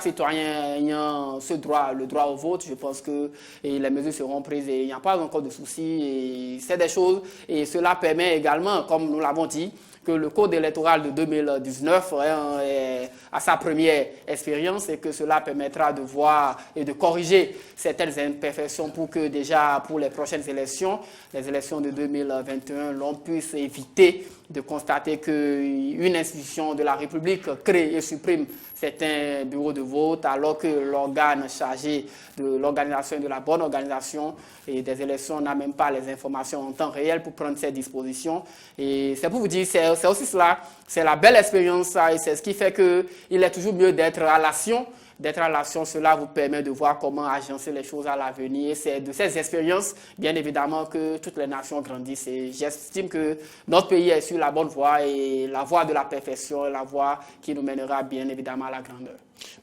citoyen ayant ce droit, le droit au vote, je pense que les mesures seront prises et il n'y a pas encore de soucis. Et c'est des choses, et cela permet également, comme nous l'avons dit, que le code électoral de 2019 est à sa première expérience et que cela permettra de voir et de corriger certaines imperfections pour que déjà pour les prochaines élections, les élections de 2021, l'on puisse éviter de constater qu'une institution de la République crée et supprime certains bureaux de vote alors que l'organe chargé de l'organisation et de la bonne organisation et des élections n'a même pas les informations en temps réel pour prendre ces dispositions. Et c'est pour vous dire, c'est aussi cela, c'est la belle expérience et c'est ce qui fait qu'il est toujours mieux d'être à l'action. D'être à l'action, cela vous permet de voir comment agencer les choses à l'avenir. C'est de ces expériences, bien évidemment, que toutes les nations grandissent. Et j'estime que notre pays est sur la bonne voie et la voie de la perfection est la voie qui nous mènera bien évidemment à la grandeur.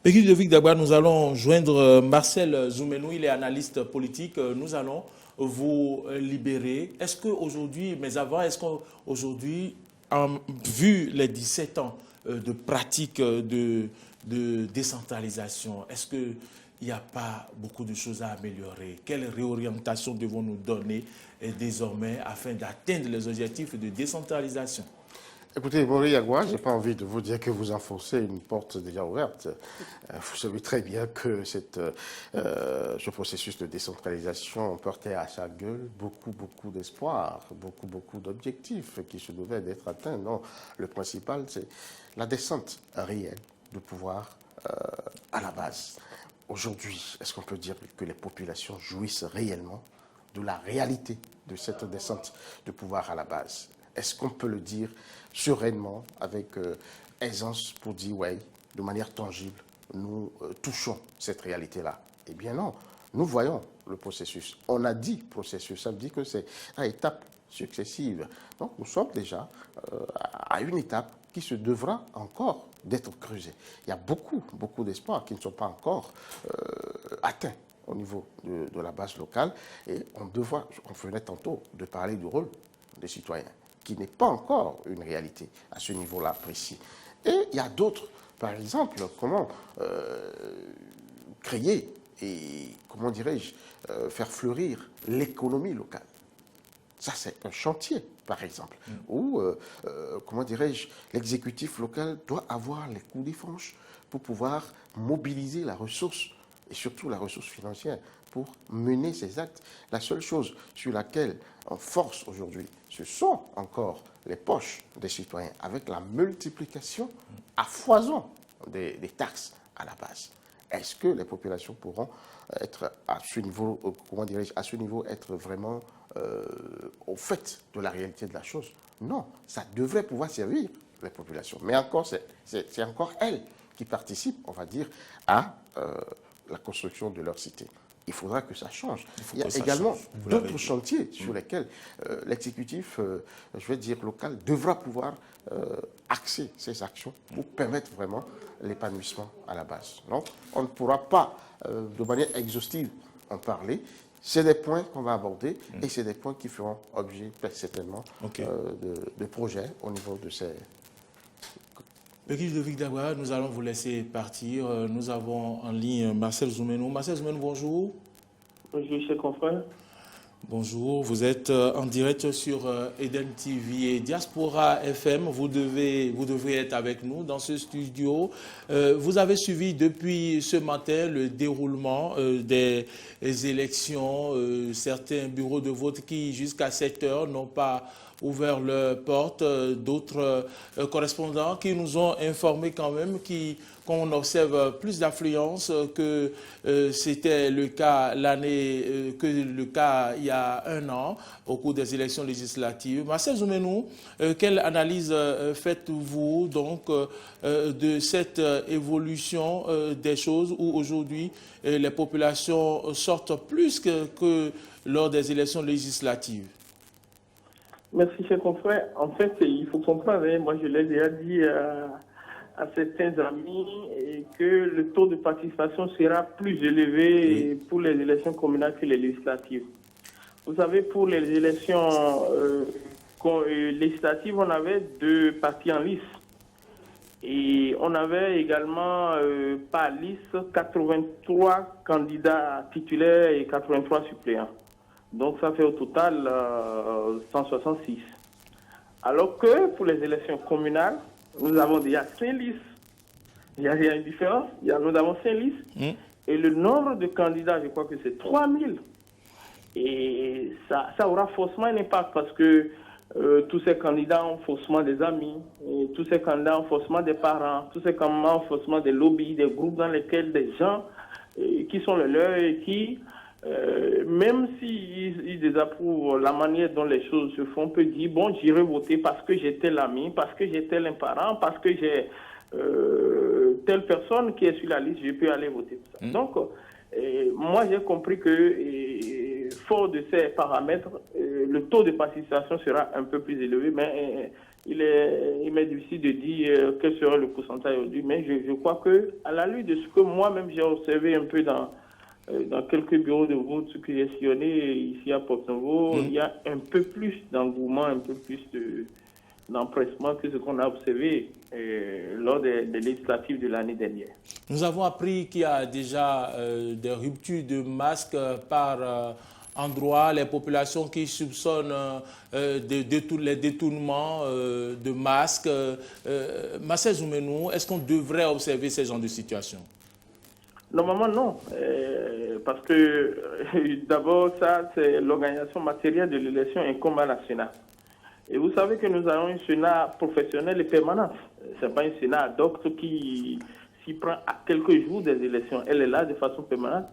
Peggy Ludovic Dagba, nous allons joindre Marcel Zoumenou, il est analyste politique. Nous allons vous libérer. Est-ce qu'aujourd'hui, mais avant, est-ce qu'aujourd'hui, vu les 17 ans de pratique de décentralisation, est-ce qu'il n'y a pas beaucoup de choses à améliorer? Quelle réorientation devons-nous donner désormais afin d'atteindre les objectifs de décentralisation? Écoutez, Maurice Yagwa, je n'ai pas envie de vous dire que vous enfoncez une porte déjà ouverte. Vous savez très bien que ce processus de décentralisation portait à sa gueule beaucoup d'espoir, beaucoup d'objectifs qui se devaient d'être atteints. Non, le principal, c'est la descente réelle de pouvoir à la base. Aujourd'hui, est-ce qu'on peut dire que les populations jouissent réellement de la réalité de cette descente de pouvoir à la base? Est-ce qu'on peut le dire sereinement, avec aisance, pour dire, ouais, de manière tangible, nous touchons cette réalité-là? Eh bien non, nous voyons le processus. On a dit processus, ça veut dire que c'est à étapes successives. Donc nous sommes déjà à une étape qui se devra encore d'être creusée. Il y a beaucoup d'espoirs qui ne sont pas encore atteints au niveau de la base locale. Et on venait tantôt de parler du rôle des citoyens, qui n'est pas encore une réalité à ce niveau-là précis. Et il y a d'autres, par exemple, comment créer et, comment dirais-je, faire fleurir l'économie locale. Ça, c'est un chantier, par exemple, où, comment dirais-je, l'exécutif local doit avoir les coups des franches pour pouvoir mobiliser la ressource, et surtout la ressource financière, pour mener ces actes. La seule chose sur laquelle on force aujourd'hui, ce sont encore les poches des citoyens, avec la multiplication à foison des taxes à la base. Est-ce que les populations pourront être à ce niveau, comment dirais-je, à ce niveau, être vraiment au fait de la réalité de la chose? Non, ça devrait pouvoir servir les populations. Mais encore, c'est encore elles qui participent, on va dire, à la construction de leur cité. Il faudra que ça change. Il y a également d'autres chantiers sur lesquels l'exécutif, je vais dire local, devra pouvoir axer ses actions pour permettre vraiment l'épanouissement à la base. Donc, on ne pourra pas, de manière exhaustive, en parler. C'est des points qu'on va aborder et c'est des points qui feront objet, certainement, de projets au niveau de ces... Bekis Ludovic Dagba, nous allons vous laisser partir. Nous avons en ligne Marcel Zoumenou. Marcel Zoumenou, bonjour. Bonjour, chers confrères. Bonjour, vous êtes en direct sur Eden TV et Diaspora FM. Vous devez être avec nous dans ce studio. Vous avez suivi depuis ce matin le déroulement des élections. Certains bureaux de vote qui, jusqu'à 7 heures, n'ont pas ouvert leurs portes. D'autres correspondants qui nous ont informé quand même qu'on observe plus d'affluence que c'était le cas il y a un an au cours des élections législatives. Marcel Zoumenou, quelle analyse faites-vous donc de cette évolution des choses où aujourd'hui les populations sortent plus que lors des élections législatives? Merci, chers confrères. En fait, il faut comprendre, moi je l'ai déjà dit à certains amis, que le taux de participation sera plus élevé pour les élections communales que les législatives. Vous savez, pour les élections législatives, on avait 2 partis en lice. Et on avait également, par liste, 83 candidats titulaires et 83 suppléants. Donc ça fait au total 166. Alors que pour les élections communales, nous avons déjà 5 listes. Il y a une différence. Nous avons 5 listes. Et le nombre de candidats, je crois que c'est 3000. Et ça aura forcément un impact parce que tous ces candidats ont forcément des amis, et tous ces candidats ont forcément des parents, tous ces candidats ont forcément des lobbies, des groupes dans lesquels des gens qui sont les leurs et qui, même s'ils désapprouvent la manière dont les choses se font, peut dire, bon, j'irai voter parce que j'ai tel ami, parce que j'ai tel parent, parce que j'ai telle personne qui est sur la liste, je peux aller voter. Donc, moi, j'ai compris que, fort de ces paramètres, le taux de participation sera un peu plus élevé, mais il m'est difficile de dire quel sera le pourcentage aujourd'hui. Mais je crois que, à la lutte de ce que moi-même j'ai observé un peu dans quelques bureaux de vote, ce que j'ai sillonné ici à Porto-Novo, il y a un peu plus d'engouement, un peu plus d'empressement que ce qu'on a observé lors des législatives de l'année dernière. Nous avons appris qu'il y a déjà des ruptures de masques par endroits, les populations qui soupçonnent les détournements de masques. Marcel Zoumenou, est-ce qu'on devrait observer ces genres de situations? Normalement, non. Parce que, d'abord, ça, c'est l'organisation matérielle de l'élection incombe à la Sénat. Et vous savez que nous avons un Sénat professionnel et permanent. Ce n'est pas un Sénat ad hoc qui s'y prend à quelques jours des élections. Elle est là de façon permanente.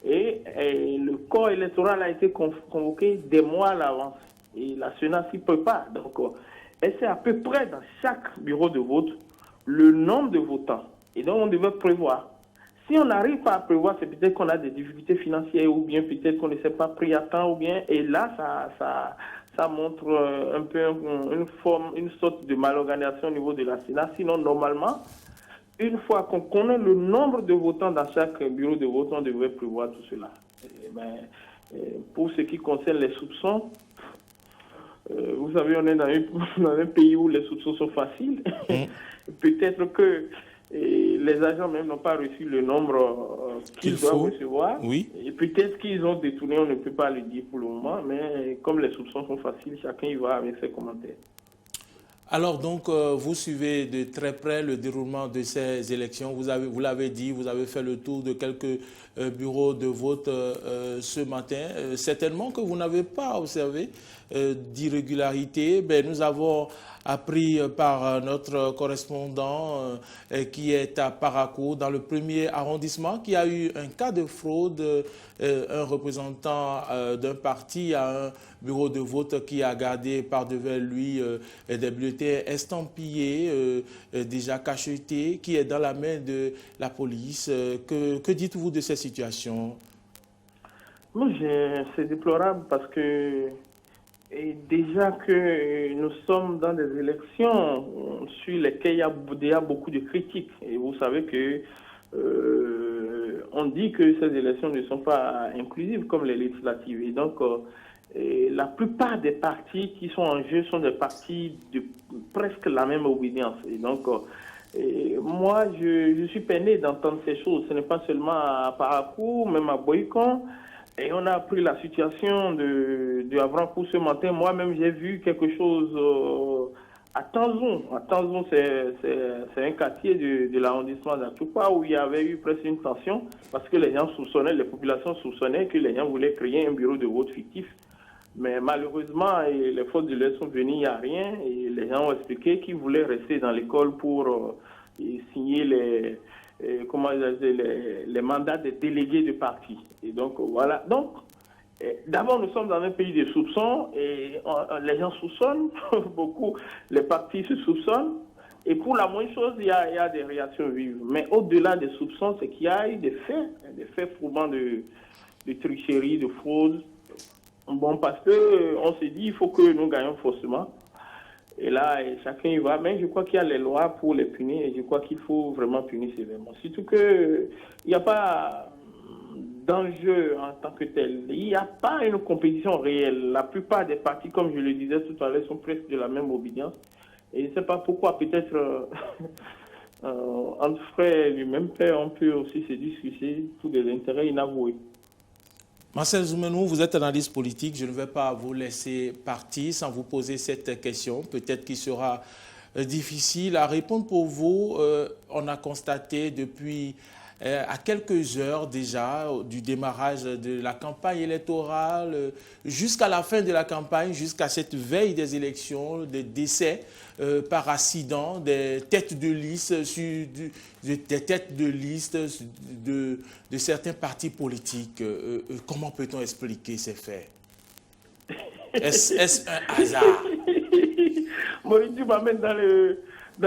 Et le corps électoral a été convoqué des mois à l'avance. Et la Sénat s'y prépare. Donc, elle sait à peu près dans chaque bureau de vote le nombre de votants. Et donc, on devait prévoir. Si on n'arrive pas à prévoir, c'est peut-être qu'on a des difficultés financières ou bien peut-être qu'on ne s'est pas pris à temps ou bien. Et là, ça montre un peu une sorte de malorganisation au niveau de la Sénat. Sinon, normalement, une fois qu'on connaît le nombre de votants dans chaque bureau de vote, on devrait prévoir tout cela. Pour ce qui concerne les soupçons, vous savez, on est dans un pays où les soupçons sont faciles. Peut-être que les agents même n'ont pas reçu le nombre qu'ils doivent recevoir. Oui. Et peut-être qu'ils ont détourné, on ne peut pas le dire pour le moment, mais comme les soupçons sont faciles, chacun y va avec ses commentaires. Alors donc, vous suivez de très près le déroulement de ces élections. Vous l'avez dit, vous avez fait le tour de quelques bureaux de vote ce matin. Certainement que vous n'avez pas observé d'irrégularité. Nous avons appris par notre correspondant qui est à Parakou, dans le 1er arrondissement, qu'il y a eu un cas de fraude. Un représentant d'un parti à un bureau de vote qui a gardé par-devant lui des bulletins estampillés, déjà cachetés, qui est dans la main de la police. Que dites-vous de ces situations? C'est déplorable parce que déjà que nous sommes dans des élections sur lesquelles il y a beaucoup de critiques. Et vous savez que on dit que ces élections ne sont pas inclusives comme les législatives. Et donc, la plupart des partis qui sont en jeu sont des partis de presque la même obédience. Et donc, moi, je suis peiné d'entendre ces choses. Ce n'est pas seulement à Parakou, même à Boycon. Et on a appris la situation de Avrancourt ce matin. Moi-même, j'ai vu quelque chose à Tanzon. À Tanzon, c'est un quartier de l'arrondissement d'Atoupa où il y avait eu presque une tension parce que les gens soupçonnaient, les populations soupçonnaient que les gens voulaient créer un bureau de vote fictif. Mais malheureusement, les forces de l'air sont venues, il n'y a rien. Et les gens ont expliqué qu'ils voulaient rester dans l'école pour signer les mandats des délégués de parti. Et donc, voilà. Donc, d'abord, nous sommes dans un pays de soupçons et les gens soupçonnent beaucoup. Les partis se soupçonnent. Et pour la moindre chose, il y a des réactions vives. Mais au-delà des soupçons, c'est qu'il y a eu des faits prouvant de tricherie, de fraude. Bon, parce qu'on s'est dit, il faut que nous gagnions faussement. Et là, chacun y va. Mais je crois qu'il y a les lois pour les punir et je crois qu'il faut vraiment punir sévèrement. Surtout qu'il n'y a pas d'enjeu en tant que tel. Il n'y a pas une compétition réelle. La plupart des partis, comme je le disais tout à l'heure, sont presque de la même obédience. Et je ne sais pas pourquoi, peut-être entre frères du même père, on peut aussi se discuter pour des intérêts inavoués. Marcel Zoumenou, vous êtes analyste politique. Je ne vais pas vous laisser partir sans vous poser cette question. Peut-être qu'il sera difficile à répondre pour vous. On a constaté depuis à quelques heures déjà du démarrage de la campagne électorale jusqu'à la fin de la campagne, jusqu'à cette veille des élections, des décès par accident, des têtes de liste, de certains partis politiques. Comment peut-on expliquer ces faits? Est-ce un hasard? Maurice, tu m'amènes dans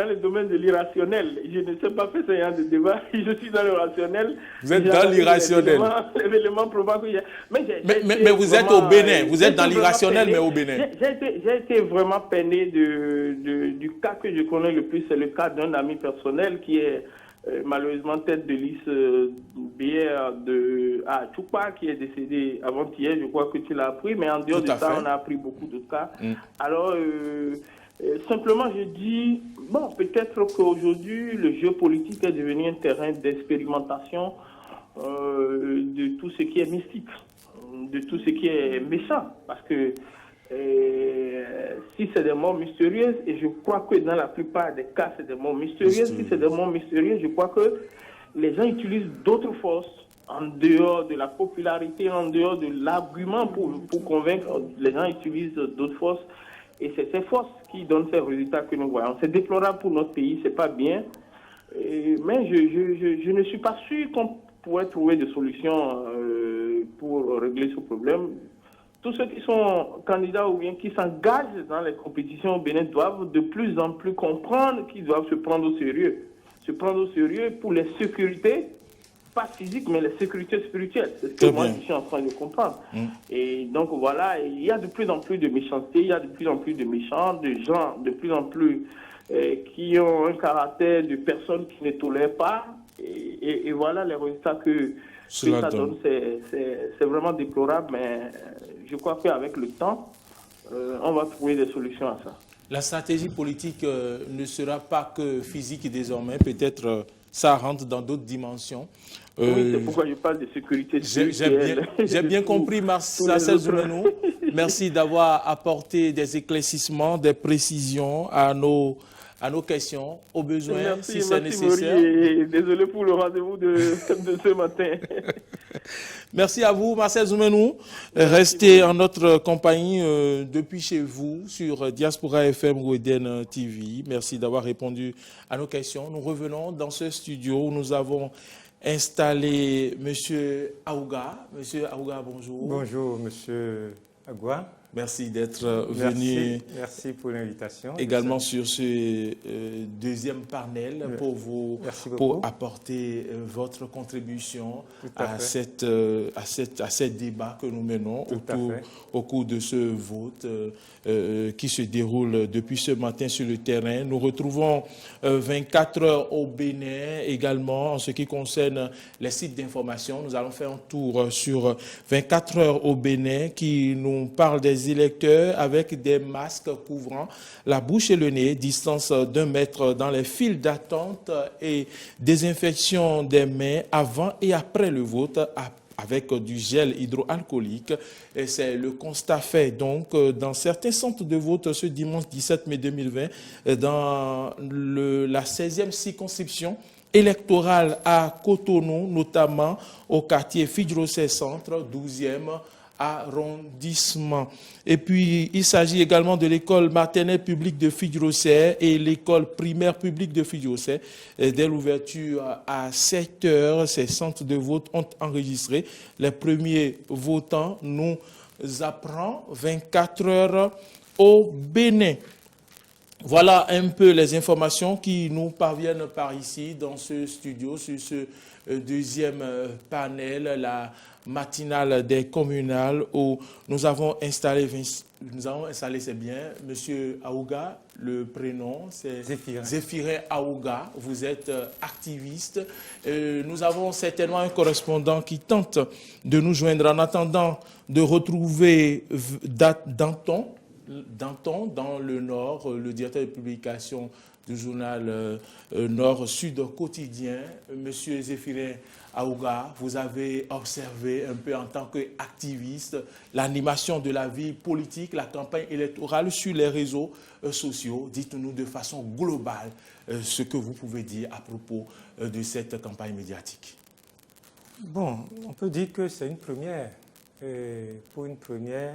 le domaine de l'irrationnel. Je ne sais pas faire ce genre de débat. Je suis dans le rationnel. Vous êtes dans l'irrationnel. Les éléments prouvant qu'il y a... Mais vous êtes au Bénin. Vous êtes dans l'irrationnel, mais au Bénin. J'ai été vraiment peiné du cas que je connais le plus. C'est le cas d'un ami personnel qui est malheureusement tête de liste BR à Tchoupa, qui est décédé avant-hier. Je crois que tu l'as appris. Mais en dehors de ça, on a appris beaucoup d'autres cas. Alors... simplement, je dis, bon, peut-être qu'aujourd'hui, le jeu politique est devenu un terrain d'expérimentation de tout ce qui est mystique, de tout ce qui est méchant. Parce que si c'est des morts mystérieuses, et je crois que dans la plupart des cas, c'est des morts mystérieuses, si c'est des morts mystérieuses, je crois que les gens utilisent d'autres forces en dehors de la popularité, en dehors de l'argument pour convaincre. Les gens utilisent d'autres forces. Et c'est ces forces qui donnent ces résultats que nous voyons. C'est déplorable pour notre pays, c'est pas bien. Mais je ne suis pas sûr qu'on pourrait trouver des solutions pour régler ce problème. Tous ceux qui sont candidats ou bien qui s'engagent dans les compétitions au Bénin doivent de plus en plus comprendre qu'ils doivent se prendre au sérieux. Se prendre au sérieux pour les sécurités, pas physiques, mais les sécurités spirituelles. C'est ce que moi, je suis en train de comprendre. Et donc, voilà, il y a de plus en plus de méchanceté, il y a de plus en plus de méchants, de gens de plus en plus qui ont un caractère de personnes qui ne tolèrent pas. Et voilà les résultats que ça donne. C'est vraiment déplorable, mais je crois qu'avec le temps, on va trouver des solutions à ça. La stratégie politique ne sera pas que physique désormais, peut-être ça rentre dans d'autres dimensions. Oui, c'est pourquoi je parle de sécurité spirituelle. J'ai bien compris, Marcel Zoumenou. Merci d'avoir apporté des éclaircissements, des précisions à nos questions, aux besoins, si c'est nécessaire. Et désolé pour le rendez-vous de ce matin. Merci à vous, Marcel Zoumenou. Restez en notre compagnie depuis chez vous sur Diaspora FM ou Eden TV. Merci d'avoir répondu à nos questions. Nous revenons dans ce studio où nous avons installé M. Aouga. Monsieur Aouga, bonjour. Bonjour, M. Agua. Merci d'être venu. Merci pour l'invitation. Également sur ce deuxième panel pour apporter votre contribution à ce débat que nous menons au cours de ce vote qui se déroule depuis ce matin sur le terrain. Nous retrouvons 24 heures au Bénin également en ce qui concerne les sites d'information. Nous allons faire un tour sur 24 heures au Bénin qui nous parle des électeurs avec des masques couvrant la bouche et le nez, distance d'1 mètre dans les files d'attente et désinfection des mains avant et après le vote avec du gel hydroalcoolique. Et c'est le constat fait donc dans certains centres de vote ce dimanche 17 mai 2020 dans la 16e circonscription électorale à Cotonou, notamment au quartier Fidjrosé Centre, 12e arrondissement. Et puis, il s'agit également de l'école maternelle publique de Fidjrosé et l'école primaire publique de Fidjrosé. Dès l'ouverture à 7 heures, ces centres de vote ont enregistré les premiers votants. Nous apprend 24 heures au Bénin. Voilà un peu les informations qui nous parviennent par ici, dans ce studio, sur ce deuxième panel, la matinale des communales, où nous avons installé, c'est bien, Monsieur Aouga, le prénom, c'est Zéphirin Aouga, vous êtes activiste. Nous avons certainement un correspondant qui tente de nous joindre en attendant de retrouver Danton, dans le Nord, le directeur de publication du journal Nord-Sud quotidien. Monsieur Zéphirin Aouga, vous avez observé un peu en tant qu'activiste l'animation de la vie politique, la campagne électorale sur les réseaux sociaux. Dites-nous de façon globale ce que vous pouvez dire à propos de cette campagne médiatique. Bon, on peut dire que c'est une première. Et pour une première,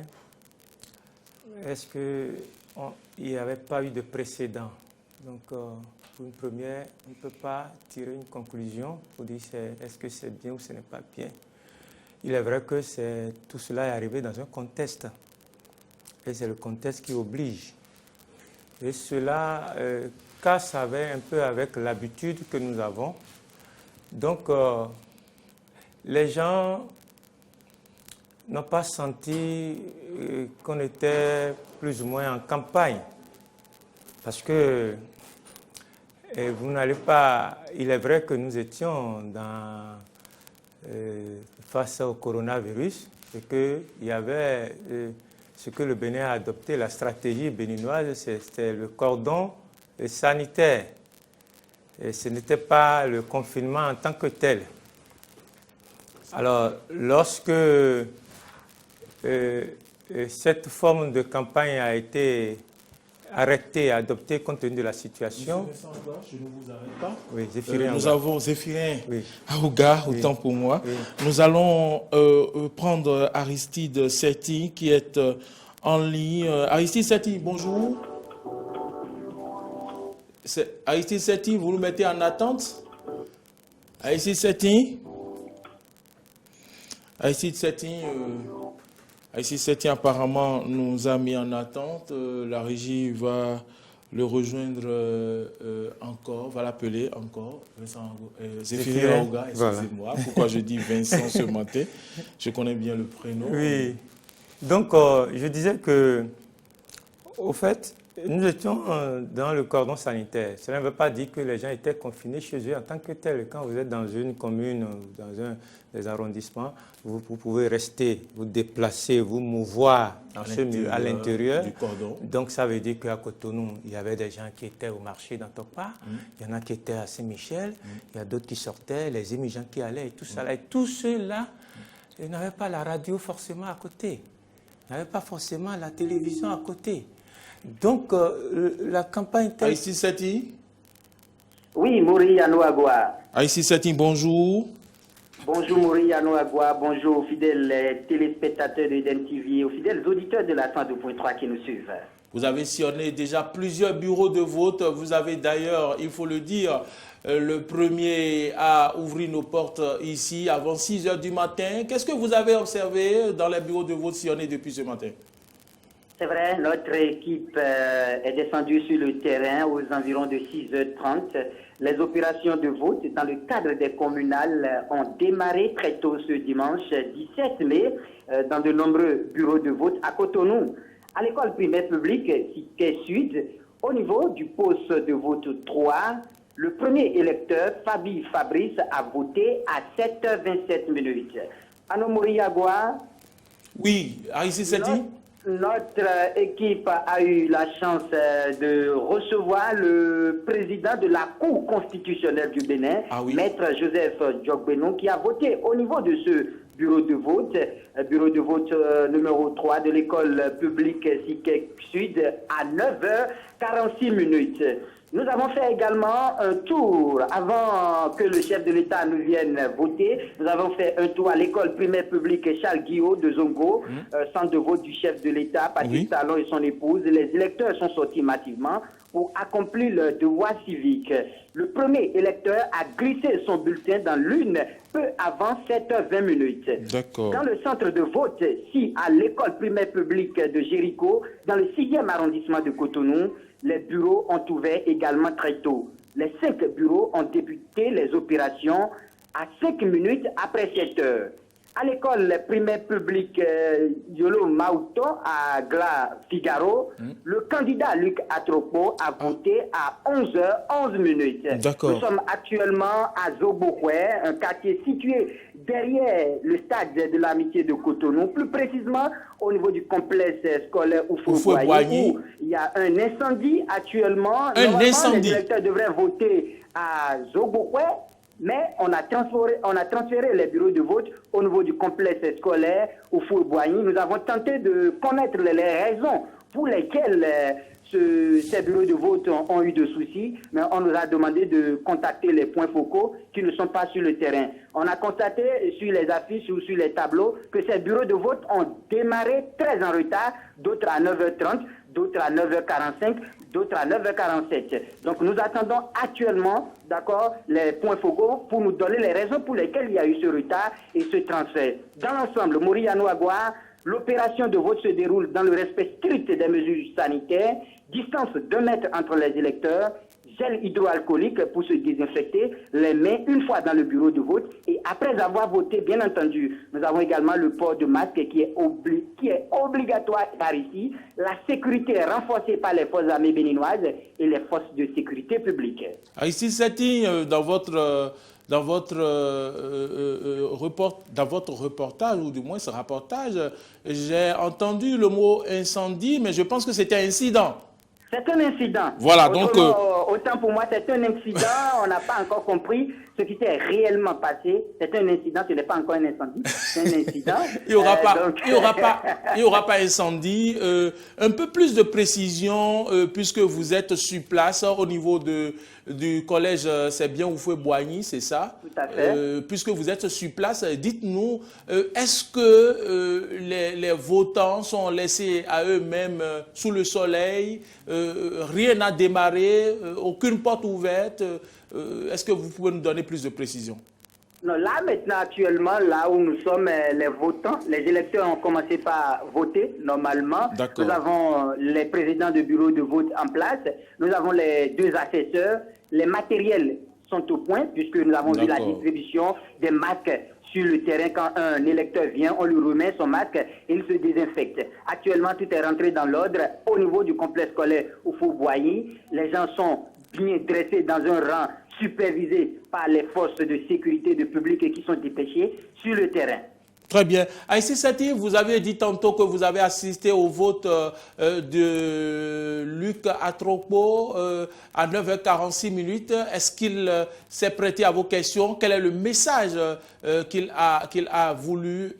est-ce qu'il n'y avait pas eu de précédent? Donc, pour une première, on ne peut pas tirer une conclusion pour dire est-ce que c'est bien ou ce n'est pas bien. Il est vrai que tout cela est arrivé dans un contexte. Et c'est le contexte qui oblige. Et cela casse un peu avec l'habitude que nous avons. Donc, les gens n'ont pas senti qu'on était plus ou moins en campagne. Parce que vous n'allez pas... Il est vrai que nous étions face au coronavirus et qu'il y avait ce que le Bénin a adopté, la stratégie béninoise, c'était le cordon sanitaire. Et ce n'était pas le confinement en tant que tel. Alors, lorsque cette forme de campagne a été arrêtée, adoptée compte tenu de la situation. Monsieur Vincent, je ne vous arrête pas. Oui, Zéphirin. Nous avons Zéphirin Aouga, autant pour moi. Oui. Nous allons prendre Aristide Setti qui est en ligne. Aristide Setti, bonjour. Aristide Setti, vous nous mettez en attente. Aristide Setti. Aristide Setti apparemment nous a mis en attente. La régie va le rejoindre encore, va l'appeler encore. Zéphirin Aouga, excusez-moi. Voilà. Pourquoi je dis Vincent ce matin? Je connais bien le prénom. Oui. Donc, je disais que, au fait, nous étions dans le cordon sanitaire. Cela ne veut pas dire que les gens étaient confinés chez eux en tant que tels. Quand vous êtes dans une commune, dans des arrondissements, vous pouvez rester, vous déplacer, vous mouvoir à l'intérieur du cordon. Donc ça veut dire qu'à Cotonou, il y avait des gens qui étaient au marché d'Antopa, il y en a qui étaient à Saint-Michel, il y a d'autres qui sortaient, les immigrants qui allaient et tout ça. Et tous ceux-là, ils n'avaient pas la radio forcément à côté, ils n'avaient pas forcément la télévision à côté. Donc la campagne... Aïssi Setti. Oui, Mouri Yanouagua. Aïssi Setti, bonjour. Bonjour Mouri Yanouagua, bonjour aux fidèles téléspectateurs de DEN TV, aux fidèles auditeurs de la 102.3 qui nous suivent. Vous avez sillonné déjà plusieurs bureaux de vote. Vous avez d'ailleurs, il faut le dire, le premier à ouvrir nos portes ici avant 6 h du matin. Qu'est-ce que vous avez observé dans les bureaux de vote sillonnés depuis ce matin? C'est vrai, notre équipe est descendue sur le terrain aux environs de 6h30. Les opérations de vote dans le cadre des communales ont démarré très tôt ce dimanche 17 mai dans de nombreux bureaux de vote à Cotonou. À l'école primaire publique Siquet Sud, au niveau du poste de vote 3, le premier électeur, Fabrice, a voté à 7h27 minutes. Anomori Yagua. Oui, Aïssi Seti. Notre équipe a eu la chance de recevoir le président de la Cour constitutionnelle du Bénin, Maître Joseph Djokbenou, qui a voté au niveau de ce bureau de vote numéro 3 de l'école publique Siquet Sud à 9h46 minutes. Nous avons fait également un tour, avant que le chef de l'État nous vienne voter, nous avons fait un tour à l'école primaire publique Charles Guillot de Zongo, centre de vote du chef de l'État, Patrick Talon et son épouse. Les électeurs sont sortis massivement pour accomplir leur devoir civique. Le premier électeur a glissé son bulletin dans l'urne peu avant 7h20 minutes. D'accord. Dans le centre de vote, à l'école primaire publique de Jéricho, dans le 6e arrondissement de Cotonou, les bureaux ont ouvert également très tôt. Les 5 bureaux ont débuté les opérations à 5 minutes après 7 heures. À l'école primaire publique Yolo Mauto à Gla Figaro, le candidat Luc Atropo a voté à 11h11 minutes. Nous sommes actuellement à Zobokwe, un quartier situé derrière le stade de l'amitié de Cotonou, plus précisément au niveau du complexe scolaire Oufou-Boigny, où il y a un incendie actuellement. Les électeurs devraient voter à Zobokwe, mais on a transféré les bureaux de vote au niveau du complexe scolaire Oufou-Boigny. Nous avons tenté de connaître les raisons pour lesquelles ces bureaux de vote ont eu de soucis, mais on nous a demandé de contacter les points focaux qui ne sont pas sur le terrain. On a constaté sur les affiches ou sur les tableaux que ces bureaux de vote ont démarré très en retard, d'autres à 9h30, d'autres à 9h45, d'autres à 9h47. Donc nous attendons actuellement, les points focaux pour nous donner les raisons pour lesquelles il y a eu ce retard et ce transfert. Dans l'ensemble, Moriano Agua, l'opération de vote se déroule dans le respect strict des mesures sanitaires, distance d'1 mètre entre les électeurs, gel hydroalcoolique pour se désinfecter les mains une fois dans le bureau de vote et après avoir voté, bien entendu. Nous avons également le port de masque qui est obligatoire par ici. La sécurité est renforcée par les forces armées béninoises et les forces de sécurité publique. Ici, Seti, dans votre reportage, ou du moins ce reportage, j'ai entendu le mot incendie, mais je pense que c'était incident. C'est un incident. Voilà, autant pour moi, c'est un incident. On n'a pas encore compris ce qui s'est réellement passé. C'est un incident, ce n'est pas encore un incendie. C'est un incident. Il n'y aura pas incendie. Un peu plus de précision, puisque vous êtes sur place au niveau du collège, c'est bien Oufou-Boigny, c'est ça? Tout à fait. Puisque vous êtes sur place, dites-nous, est-ce que les votants sont laissés à eux-mêmes sous le soleil? Rien n'a démarré, aucune porte ouverte. Est-ce que vous pouvez nous donner plus de précision? Non, là, maintenant, actuellement, là où nous sommes, les votants, les électeurs ont commencé par voter, normalement. Nous avons les présidents de bureaux de vote en place. Nous avons les 2 assesseurs. Les matériels sont au point, puisque nous avons vu la distribution des masques sur le terrain. Quand un électeur vient, on lui remet son masque et il se désinfecte. Actuellement, tout est rentré dans l'ordre. Au niveau du complexe scolaire Oufou-Boigny, les gens sont bien dressés dans un rang supervisé par les forces de sécurité de public qui sont dépêchées sur le terrain. Très bien. Aïssi Seti, vous avez dit tantôt que vous avez assisté au vote de Luc Atropo à 9h46 minutes. Est-ce qu'il s'est prêté à vos questions? Quel est le message qu'il a voulu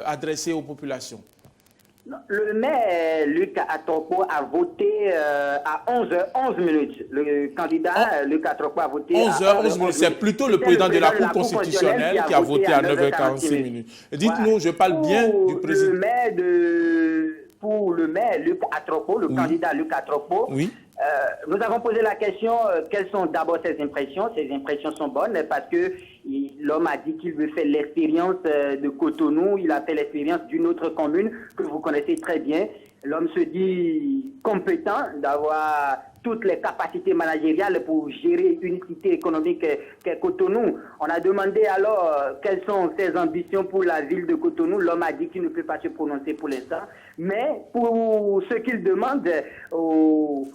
adresser aux populations? Le maire Luc Atropo a voté à 11h11 minutes. Le candidat Luc Atropo a voté à 11h11 minutes. C'est plutôt le président de la Cour constitutionnelle qui a voté à 9h46 minutes. Dites-nous, je parle bien du président. Pour le maire Luc Atropo, le candidat Luc Atropo, nous avons posé la question, quelles sont d'abord ses impressions? Ses impressions sont bonnes parce que l'homme a dit qu'il veut faire l'expérience de Cotonou, il a fait l'expérience d'une autre commune que vous connaissez très bien. L'homme se dit compétent d'avoir toutes les capacités managériales pour gérer une cité économique qu'est Cotonou. On a demandé alors quelles sont ses ambitions pour la ville de Cotonou. L'homme a dit qu'il ne peut pas se prononcer pour l'instant. Mais pour ce qu'il demande aux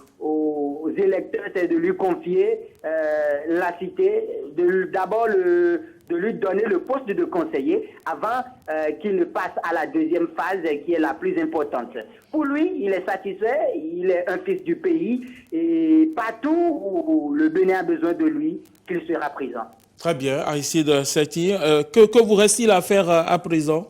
électeurs, c'est de lui confier la cité, d'abord de lui donner le poste de conseiller avant qu'il ne passe à la deuxième phase qui est la plus importante. Pour lui, il est satisfait, il est un fils du pays et partout où le Bénin a besoin de lui, qu'il sera présent. Très bien, Aristide Setti. Que vous reste-t-il à faire à présent?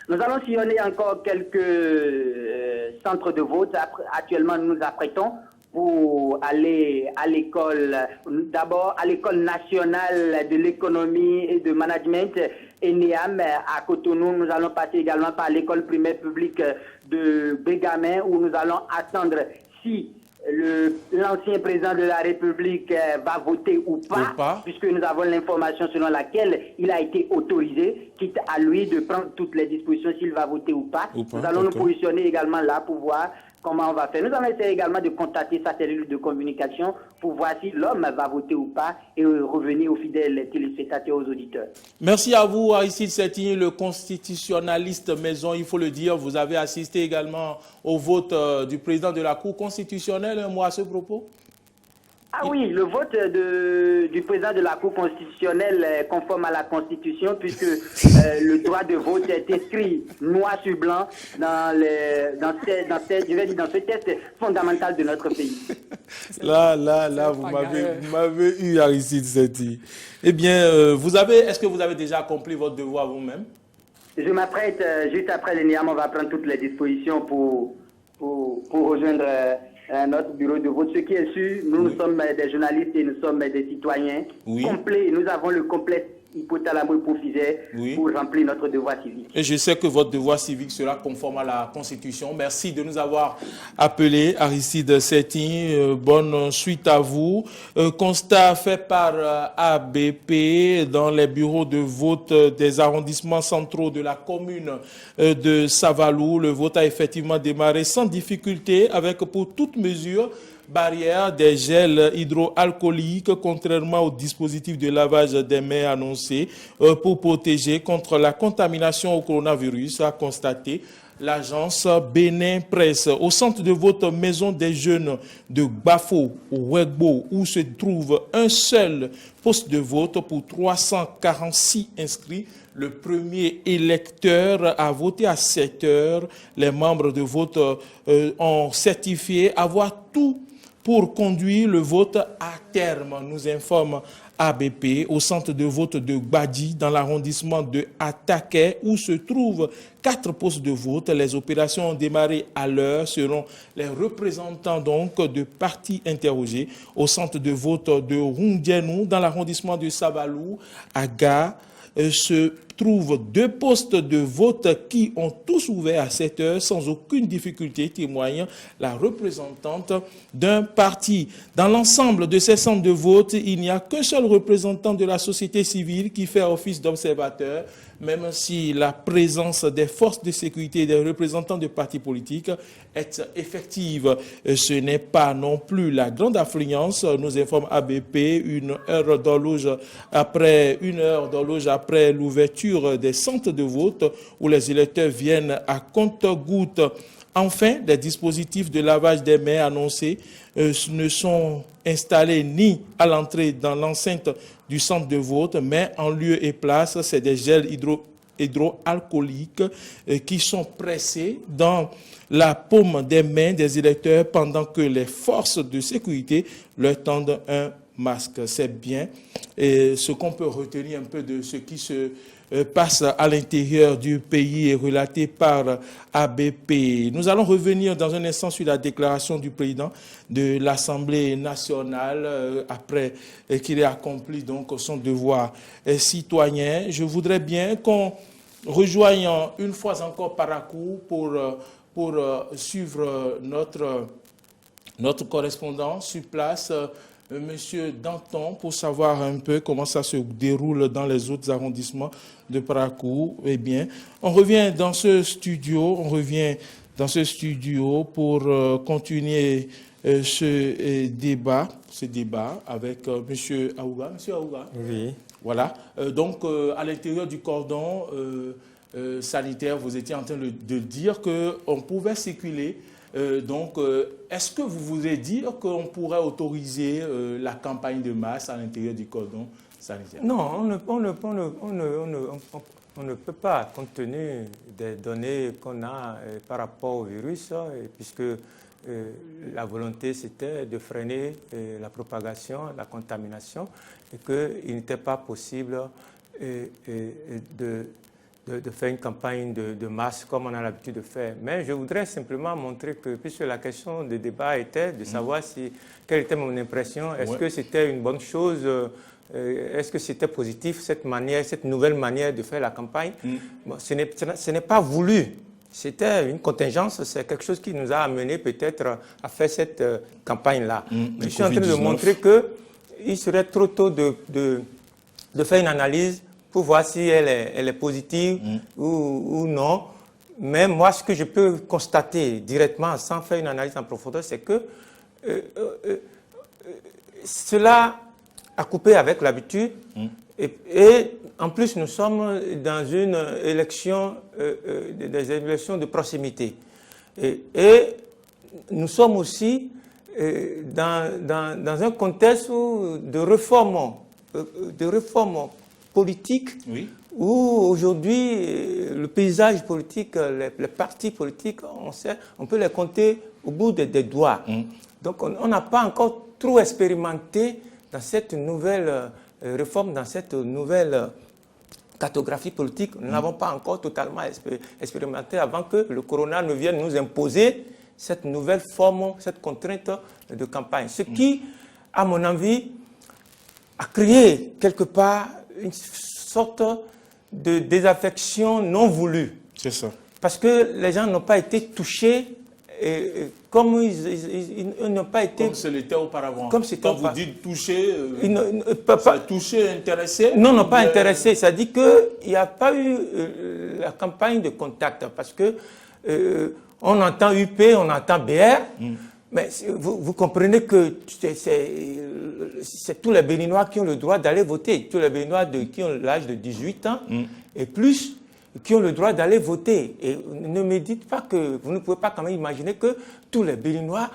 Nous allons sillonner encore quelques centres de vote. Actuellement, nous nous apprêtons pour aller à l'école, d'abord à l'école nationale de l'économie et de management, ENEAM, à Cotonou. Nous allons passer également par l'école primaire publique de Bégamin, où nous allons attendre si l'ancien président de la République va voter ou pas, puisque nous avons l'information selon laquelle il a été autorisé, quitte à lui de prendre toutes les dispositions s'il va voter ou pas. Nous allons nous positionner également là pour voir comment on va faire. Nous allons essayer également de contacter sa cellule de communication pour voir si l'homme va voter ou pas et revenir aux fidèles téléspectateurs, aux auditeurs. Merci à vous, Aristide Setti, le constitutionnaliste maison, il faut le dire. Vous avez assisté également au vote du président de la Cour constitutionnelle, un mot à ce propos? Ah oui, le vote du président de la Cour constitutionnelle est conforme à la Constitution puisque le droit de vote est inscrit noir sur blanc dans ce test fondamental de notre pays. Là, vous m'avez eu, Aristide Setti. Eh bien, est-ce que vous avez déjà accompli votre devoir vous-même? Je m'apprête, juste après l'ENEAM, on va prendre toutes les dispositions pour rejoindre notre bureau de vote. Ce qui est sûr, nous sommes des journalistes et nous sommes des citoyens complets. Nous avons le complet hypothalamo hypophysaire pour remplir notre devoir civique. Et je sais que votre devoir civique sera conforme à la Constitution. Merci de nous avoir appelés, Aristide Setti. Bonne suite à vous. Constat fait par ABP dans les bureaux de vote des arrondissements centraux de la commune de Savalou. Le vote a effectivement démarré sans difficulté avec pour toute mesure barrière des gels hydroalcooliques, contrairement au dispositif de lavage des mains annoncé pour protéger contre la contamination au coronavirus, a constaté l'agence Bénin Presse. Au centre de vote Maison des Jeunes de Bafo, au Wegbo, où se trouve un seul poste de vote pour 346 inscrits, le premier électeur a voté à 7 heures. Les membres de vote ont certifié avoir tout pour conduire le vote à terme, nous informe ABP, au centre de vote de Gbadi, dans l'arrondissement de Ataké, où se trouvent 4 postes de vote. Les opérations ont démarré à l'heure, selon les représentants donc de partis interrogés. Au centre de vote de Rondianou, dans l'arrondissement de Savalou, à Ga, se trouvent 2 postes de vote qui ont tous ouvert à 7 heures sans aucune difficulté, témoigne la représentante d'un parti. Dans l'ensemble de ces centres de vote, il n'y a qu'un seul représentant de la société civile qui fait office d'observateur, même si la présence des forces de sécurité et des représentants de partis politiques est effective. Ce n'est pas non plus la grande affluence, nous informe ABP, une heure d'horloge après l'ouverture des centres de vote où les électeurs viennent à compte-gouttes. Enfin, les dispositifs de lavage des mains annoncés ne sont installés ni à l'entrée dans l'enceinte du centre de vote, mais en lieu et place, c'est des gels hydroalcooliques qui sont pressés dans la paume des mains des électeurs pendant que les forces de sécurité leur tendent un masque. C'est bien ce qu'on peut retenir un peu de ce qui se passe à l'intérieur du pays et relaté par ABP. Nous allons revenir dans un instant sur la déclaration du président de l'Assemblée nationale après qu'il ait accompli donc son devoir citoyen. Je voudrais bien qu'on rejoigne une fois encore Parakou pour suivre notre correspondant sur place, Monsieur Danton, pour savoir un peu comment ça se déroule dans les autres arrondissements de Parakou. Eh bien, on revient dans ce studio, on revient dans ce studio pour continuer ce débat avec M. Aouga. Monsieur Aouga. Oui. Voilà. Donc, à l'intérieur du cordon sanitaire, vous étiez en train de dire qu'on pouvait circuler. Donc, est-ce que vous voulez dire qu'on pourrait autoriser la campagne de masse à l'intérieur du cordon sanitaire? Non, on ne peut pas, compte tenu des données qu'on a par rapport au virus, puisque la volonté c'était de freiner la propagation, la contamination, et qu'il n'était pas possible de faire une campagne de masse comme on a l'habitude de faire. Mais je voudrais simplement montrer que, puisque la question de débat était de savoir quelle était mon impression, est-ce que c'était une bonne chose, est-ce que c'était positif, cette nouvelle manière de faire la campagne. Bon, ce n'est pas voulu. C'était une contingence, c'est quelque chose qui nous a amené peut-être à faire cette campagne-là. Mais je suis en train de montrer qu'il serait trop tôt de faire une analyse pour voir si elle est positive ou non. Mais moi, ce que je peux constater directement, sans faire une analyse en profondeur, c'est que cela a coupé avec l'habitude. Et en plus, nous sommes dans une élection, des élections de proximité. Et nous sommes aussi dans un contexte de réforme politique, où aujourd'hui, le paysage politique, les partis politiques, on peut les compter au bout des doigts. Donc, on n'a pas encore trop expérimenté dans cette nouvelle réforme, dans cette nouvelle cartographie politique. Nous n'avons pas encore totalement expérimenté avant que le corona ne vienne nous imposer cette nouvelle forme, cette contrainte de campagne. Ce qui, à mon avis, a créé quelque part une sorte de désaffection non voulue. C'est ça. Parce que les gens n'ont pas été touchés comme ils n'ont pas été... Comme ce l'était auparavant. Comme c'était Quand vous dites touché, touché, intéressé? Non, pas intéressé. Ça dit qu'il n'y a pas eu la campagne de contact. Parce que on entend UP, on entend BR. Mais vous comprenez que c'est tous les Béninois qui ont le droit d'aller voter. Tous les Béninois qui ont l'âge de 18 ans et plus qui ont le droit d'aller voter. Et ne me dites pas que vous ne pouvez pas quand même imaginer que tous les Béninois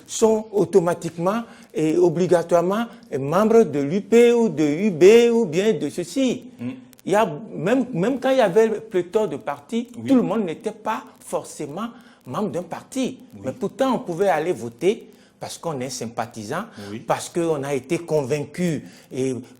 sont automatiquement et obligatoirement membres de l'UP ou de UB ou bien de ceci. Il y a, même quand il y avait pléthore de partis, tout le monde n'était pas forcément membre d'un parti. Mais pourtant, on pouvait aller voter parce qu'on est sympathisant, parce qu'on a été convaincu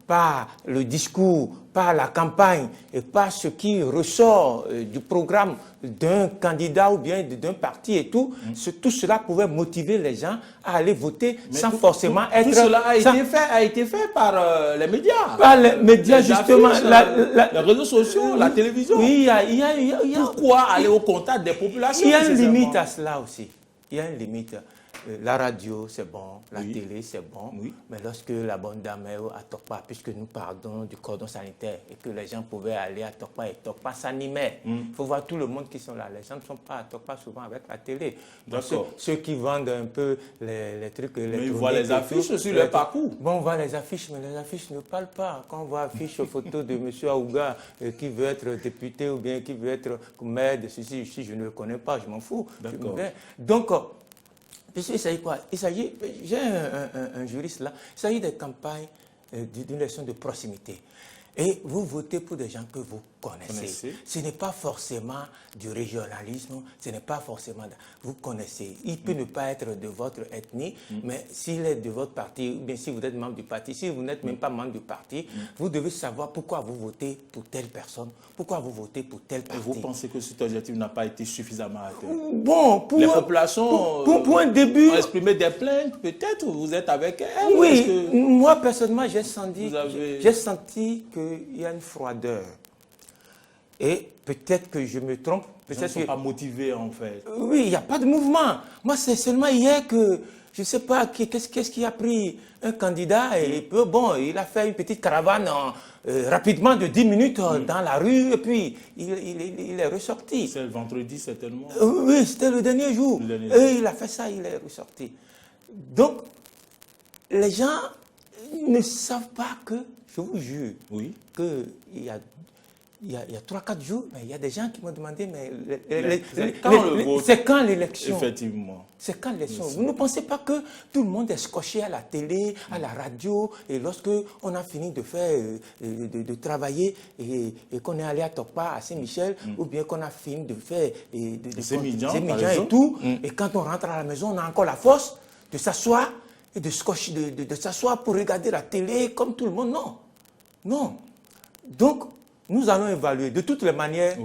par le discours, par la campagne et par ce qui ressort du programme d'un candidat ou bien d'un parti et tout. Tout cela pouvait motiver les gens à aller voter sans forcément être... Tout cela a été fait par les médias. Par les médias, justement. Les réseaux sociaux, la télévision. Oui, il y a... Pourquoi aller au contact des populations? Il y a une limite à cela aussi. Il y a une limite. La radio, c'est bon, la télé, c'est bon, mais lorsque la bonne dame est à Tokpa, puisque nous parlons du cordon sanitaire et que les gens pouvaient aller à Tokpa et Tokpa s'animait. Il faut voir tout le monde qui sont là. Les gens ne sont pas à Tokpa souvent avec la télé. Ceux qui vendent un peu les trucs... Mais ils voient les affiches sur le parcours. Bon, on voit les affiches, mais les affiches ne parlent pas. Quand on voit affiche photo de M. Aouga qui veut être député ou bien qui veut être maire de ceci, je ne le connais pas, je m'en fous. Donc, il s'agit quoi? J'ai un juriste là, il s'agit des campagnes d'une élection de proximité. Et vous votez pour des gens que vous connaissez. Ce n'est pas forcément du régionalisme, ce n'est pas forcément... Vous connaissez. Il peut ne pas être de votre ethnie, mais s'il est de votre parti, ou bien si vous êtes membre du parti, si vous n'êtes même pas membre du parti, vous devez savoir pourquoi vous votez pour telle personne, pourquoi vous votez pour tel parti. Et vous pensez que cet objectif n'a pas été suffisamment atteint? Bon, les populations pour un début, ont exprimé des plaintes, peut-être vous êtes avec elles? Oui, moi personnellement j'ai senti qu'il y a une froideur. Et peut-être que je me trompe. Les gens ne sont pas motivés en fait. Oui, il n'y a pas de mouvement. Moi, c'est seulement hier que je ne sais pas qu'est-ce qui a pris un candidat et bon, il a fait une petite caravane rapidement de 10 minutes dans la rue et puis il est ressorti. C'est le vendredi certainement. Oui, c'était le dernier jour. Et il a fait ça, il est ressorti. Donc, les gens ne savent pas que, je vous jure, qu'il y a 3-4 jours, mais il y a des gens qui m'ont demandé, mais c'est quand l'élection? Effectivement. C'est quand l'élection? Vous ne pensez pas que tout le monde est scotché à la télé, à la radio, et lorsque on a fini de faire, de travailler, et qu'on est allé à Tokpa, à Saint-Michel, ou bien qu'on a fini de faire Saint-Midjan et tout, et quand on rentre à la maison, on a encore la force de s'asseoir, et de s'asseoir pour regarder la télé comme tout le monde. Non. Non. Donc, nous allons évaluer de toutes les manières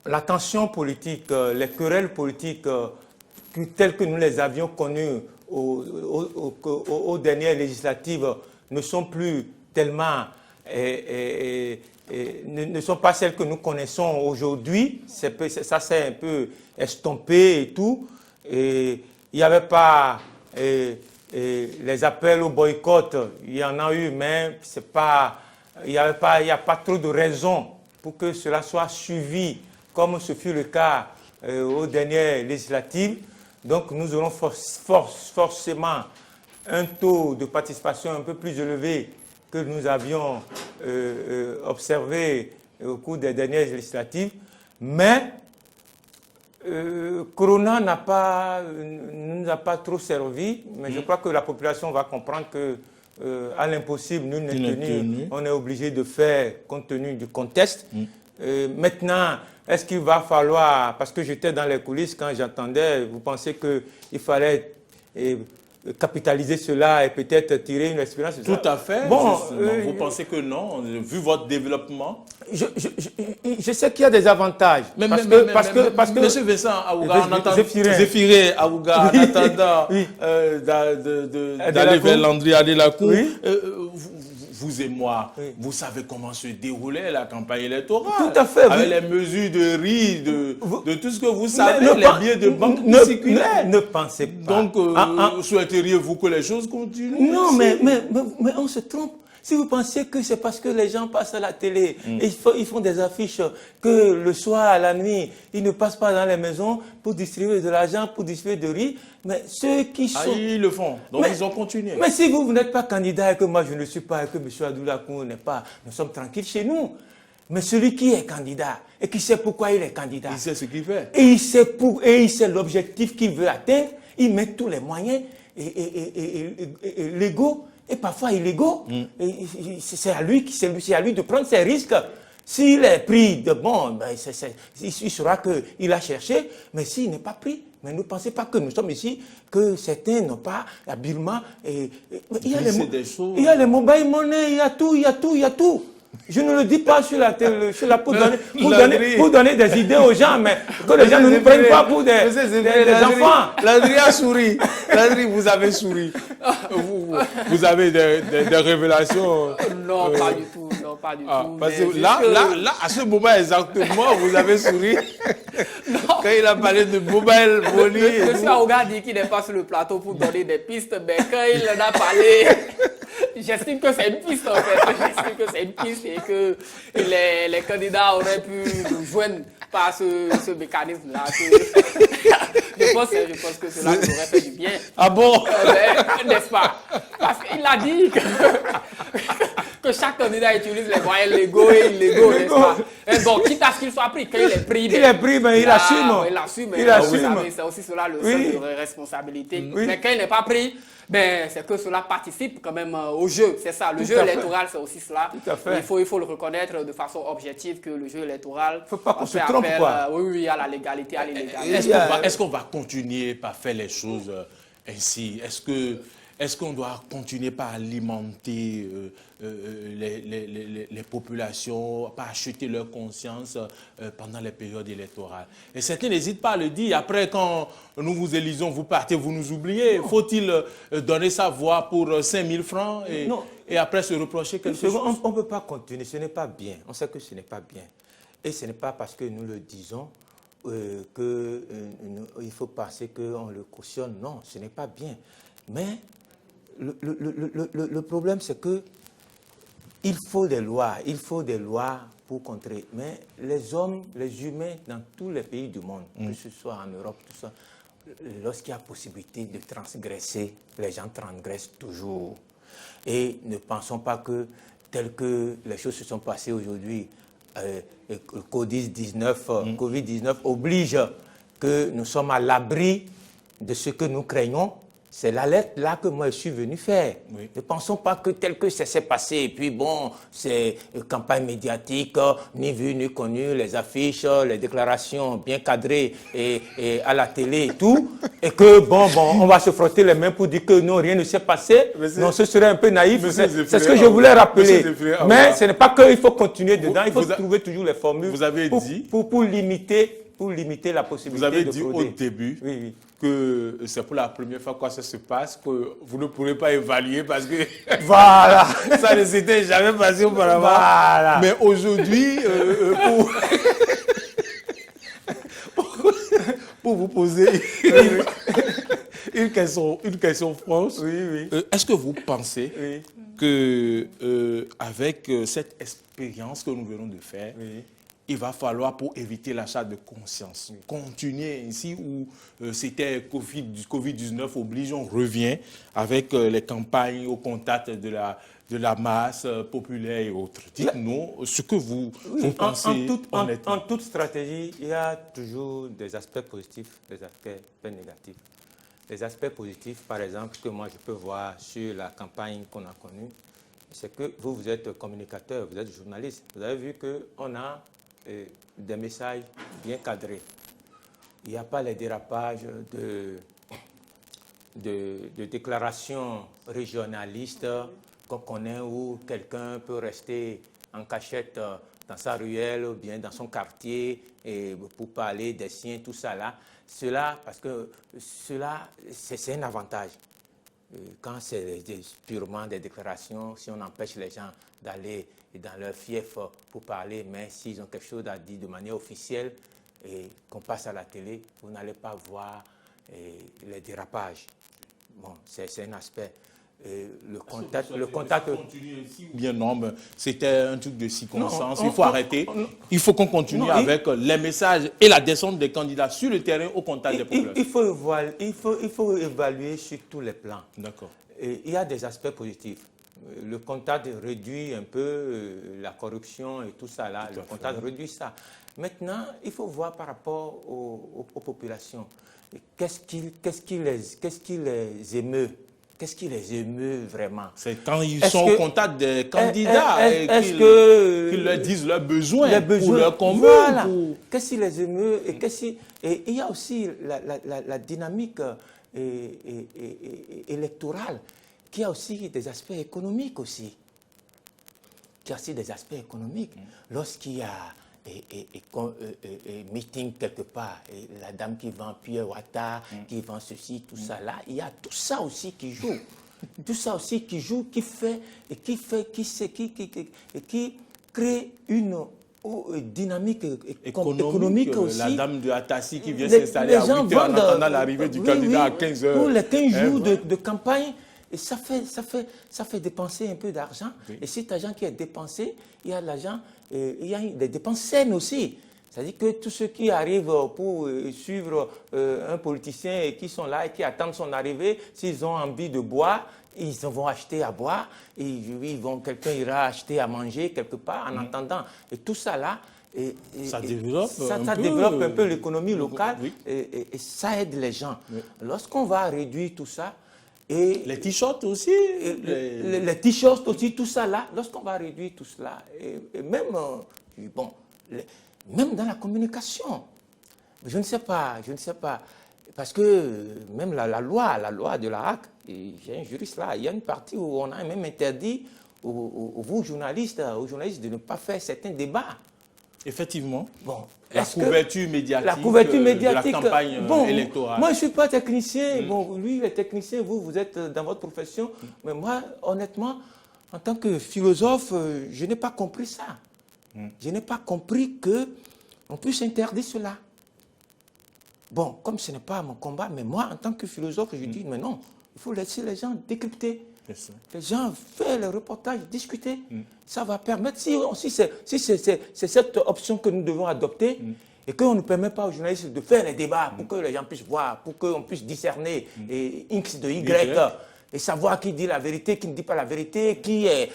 la tension politique, les querelles politiques telles que nous les avions connues aux dernières législatives ne sont plus tellement, ne sont pas celles que nous connaissons aujourd'hui. Ça s'est un peu estompé et tout. Et il n'y avait pas les appels au boycott, il y en a eu, mais c'est pas... Il n'y a pas trop de raisons pour que cela soit suivi, comme ce fut le cas aux dernières législatives. Donc nous aurons forcément un taux de participation un peu plus élevé que nous avions observé au cours des dernières législatives. Mais Corona ne nous a pas trop servi, mais je crois que la population va comprendre que à l'impossible, nul n'est tenu. On est obligé de faire compte tenu du contexte. Maintenant, est-ce qu'il va falloir, parce que j'étais dans les coulisses quand j'entendais, vous pensez qu'il fallait capitaliser cela et peut-être tirer une expérience de ça? Tout à fait. Bon, vous pensez que non, vu votre développement? Je sais qu'il y a des avantages. Parce que Monsieur Vincent Aouga, Zéphiré Aouga, en attendant d'aller vers Landry Adelacourt, vous et moi, vous savez comment se déroulait la campagne électorale. Tout à fait. Avec les mesures de riz, de tout ce que vous savez, les billets de banque qui circulaient. Ne pensez pas. Donc, souhaiteriez-vous que les choses continuent? Non, mais on se trompe. Si vous pensez que c'est parce que les gens passent à la télé, et ils font des affiches, que le soir, à la nuit, ils ne passent pas dans les maisons pour distribuer de l'argent, pour distribuer de riz, mais ceux qui sont... ils le font, donc ils ont continué. Mais si vous n'êtes pas candidat et que moi je ne le suis pas, et que M. Adelacourt n'est pas, nous sommes tranquilles chez nous. Mais celui qui est candidat et qui sait pourquoi il est candidat, il sait ce qu'il fait. Et il sait l'objectif qu'il veut atteindre, il met tous les moyens légaux et parfois illégaux. C'est à lui de prendre ses risques. S'il est pris de bon, ben il saura qu'il a cherché, mais s'il n'est pas pris, mais ne pensez pas que nous sommes ici, que certains n'ont pas habilement... Il y a les mobile money, il y a tout. Je ne le dis pas sur la télé, pour donner des idées aux gens, mais que les gens ne nous prennent pas pour des enfants. Landry a souri. Landry, vous avez souri. Vous avez des révélations. Non, pas du tout. Non, pas du tout. Parce que là, à ce moment exactement, vous avez souri. Quand il a parlé de mobile money. M. Aouga dit qu'il n'est pas sur le plateau pour donner des pistes, mais quand il en a parlé, j'estime que c'est une piste en fait. J'estime que c'est une piste et que les candidats auraient pu nous joindre par ce mécanisme-là. Je pense que cela nous aurait fait du bien. Ah bon? N'est-ce pas? Parce qu'il a dit que chaque candidat utilise les moyens légaux et illégaux, n'est-ce pas? Et bon, quitte à ce qu'il soit pris, quand il est pris... Il est pris, mais il assume. Il assume. C'est aussi cela le sens de responsabilité. Oui. Mais quand il n'est pas pris, ben, c'est que cela participe quand même au jeu. C'est ça. Le jeu électoral, c'est aussi cela. Tout à fait. Il faut le reconnaître de façon objective que le jeu électoral... Faut pas qu'on se trompe, quoi. Oui, à la légalité, à l'illégalité. Est-ce qu'on va continuer par faire les choses ainsi? Est-ce qu'on doit continuer par alimenter les populations, par acheter leur conscience pendant les périodes électorales? Et certains n'hésitent pas à le dire. Après, quand nous vous élisons, vous partez, vous nous oubliez. Faut-il donner sa voix pour 5 000 francs et après se reprocher quelque chose? On ne peut pas continuer. Ce n'est pas bien. On sait que ce n'est pas bien. Et ce n'est pas parce que nous le disons il faut penser qu'on le cautionne. Non, ce n'est pas bien. Mais le problème, c'est que il faut des lois pour contrer. Mais les hommes, les humains, dans tous les pays du monde, que ce soit en Europe, tout ça, lorsqu'il y a possibilité de transgresser, les gens transgressent toujours. Et ne pensons pas que, tel que les choses se sont passées aujourd'hui, le Covid-19 oblige que nous sommes à l'abri de ce que nous craignons. C'est l'alerte là que moi je suis venu faire. Oui. Ne pensons pas que tel que ça s'est passé, et puis bon, c'est une campagne médiatique, ni vu ni connu, les affiches, les déclarations bien cadrées et à la télé et tout, et que bon, on va se frotter les mains pour dire que non, rien ne s'est passé. Non, ce serait un peu naïf. C'est ce que je voulais rappeler. Mais ce n'est pas qu'il faut continuer dedans, il faut trouver toujours les formules pour limiter la possibilité de frauder. Vous avez dit au début que c'est pour la première fois que ça se passe, que vous ne pourrez pas évaluer parce que voilà. Ça ne s'était jamais passé auparavant. Voilà. Mais aujourd'hui, pour vous poser une question franche, est-ce que vous pensez que avec cette expérience que nous venons de faire, il va falloir, pour éviter l'achat de conscience, continuer ici où c'était Covid-19 oblige, on revient avec les campagnes au contact de la masse populaire et autres. Dites-nous ce que vous pensez honnêtement. En toute stratégie, il y a toujours des aspects positifs, des aspects négatifs. Les aspects positifs, par exemple, que moi je peux voir sur la campagne qu'on a connue, c'est que vous êtes communicateur, vous êtes journaliste. Vous avez vu qu'on a des messages bien cadrés. Il n'y a pas les dérapages de déclarations régionalistes qu'on connaît où quelqu'un peut rester en cachette dans sa ruelle ou bien dans son quartier et pour parler des siens, tout ça là. Parce que cela, c'est un avantage. Quand c'est purement des déclarations, si on empêche les gens d'aller dans leur fief pour parler, mais s'ils ont quelque chose à dire de manière officielle et qu'on passe à la télé, vous n'allez pas voir les dérapages. Bon, c'est un aspect. Le contact continue ici ou bien non, c'était un truc de circonstance. Il faut arrêter. Il faut qu'on continue avec les messages et la descente des candidats sur le terrain au contact des populations. Il faut évaluer sur tous les plans. D'accord. Il y a des aspects positifs. Le contact réduit un peu la corruption et tout ça là. Le contact réduit ça. Maintenant, il faut voir par rapport aux populations. Qu'est-ce qui les émeut? Qu'est-ce qui les émeut vraiment? C'est quand ils sont au contact des candidats et qu'ils leur disent leurs besoins pour leur convaincre. Voilà. Qu'est-ce qui les émeut? Et il y a aussi la dynamique électorale, qui a aussi des aspects économiques aussi. Qui a aussi des aspects économiques. Lorsqu'il y a meeting quelque part, la dame qui vend Pierre Ouattara, qui vend ceci, tout ça là, il y a tout ça aussi qui joue. Tout ça aussi qui joue, qui crée une dynamique économique aussi. La dame de Atassi qui vient s'installer à 8h en attendant l'arrivée du candidat à 15h. Pour les 15 jours de campagne, et ça fait dépenser un peu d'argent. Oui. Et cet argent qui est dépensé, il y a de l'argent, il y a des dépenses saines aussi. C'est-à-dire que tous ceux qui arrivent pour suivre un politicien et qui sont là et qui attendent son arrivée, s'ils ont envie de boire, ils vont acheter à boire, et quelqu'un ira acheter à manger quelque part en attendant. Et tout ça là, ça développe un peu l'économie locale, et ça aide les gens. Oui. Lorsqu'on va réduire tout ça, et les t-shirts aussi. Les t-shirts aussi, tout ça là, lorsqu'on va réduire tout cela, et même, même dans la communication, je ne sais pas, parce que même la loi de la HAC, j'ai un juriste là, il y a une partie où on a même interdit aux journalistes de ne pas faire certains débats. Effectivement. Bon, la couverture médiatique de la campagne électorale. Moi, je ne suis pas technicien. Bon, lui, il est technicien, vous êtes dans votre profession. Mais moi, honnêtement, en tant que philosophe, je n'ai pas compris ça. Je n'ai pas compris qu'on puisse interdire cela. Bon, comme ce n'est pas mon combat, mais moi, en tant que philosophe, je dis, mais non, il faut laisser les gens décrypter. Les gens font les reportages, discuter. Ça va permettre, si c'est cette option que nous devons adopter, et qu'on ne permet pas aux journalistes de faire les débats pour que les gens puissent voir, pour qu'on puisse discerner X de Y, et savoir qui dit la vérité, qui ne dit pas la vérité, qui est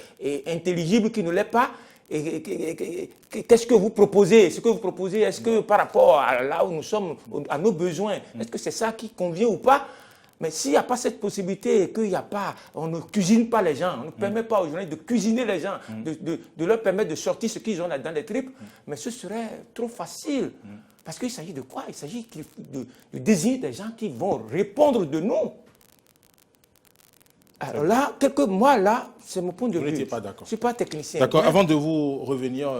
intelligible, qui ne l'est pas. Qu'est-ce que vous proposez? Ce que vous proposez, est-ce que par rapport à là où nous sommes, à nos besoins, est-ce que c'est ça qui convient ou pas? Mais s'il n'y a pas cette possibilité, qu'il n'y a pas, on ne cuisine pas les gens, on ne permet pas aux journalistes de cuisiner les gens, de leur permettre de sortir ce qu'ils ont dans les tripes, mais ce serait trop facile. Parce qu'il s'agit de quoi? Il s'agit de désigner des gens qui vont répondre de nous. Alors là, là, c'est mon point de vue. Vous n'étiez pas d'accord. Je ne suis pas technicien. D'accord. Avant de vous revenir,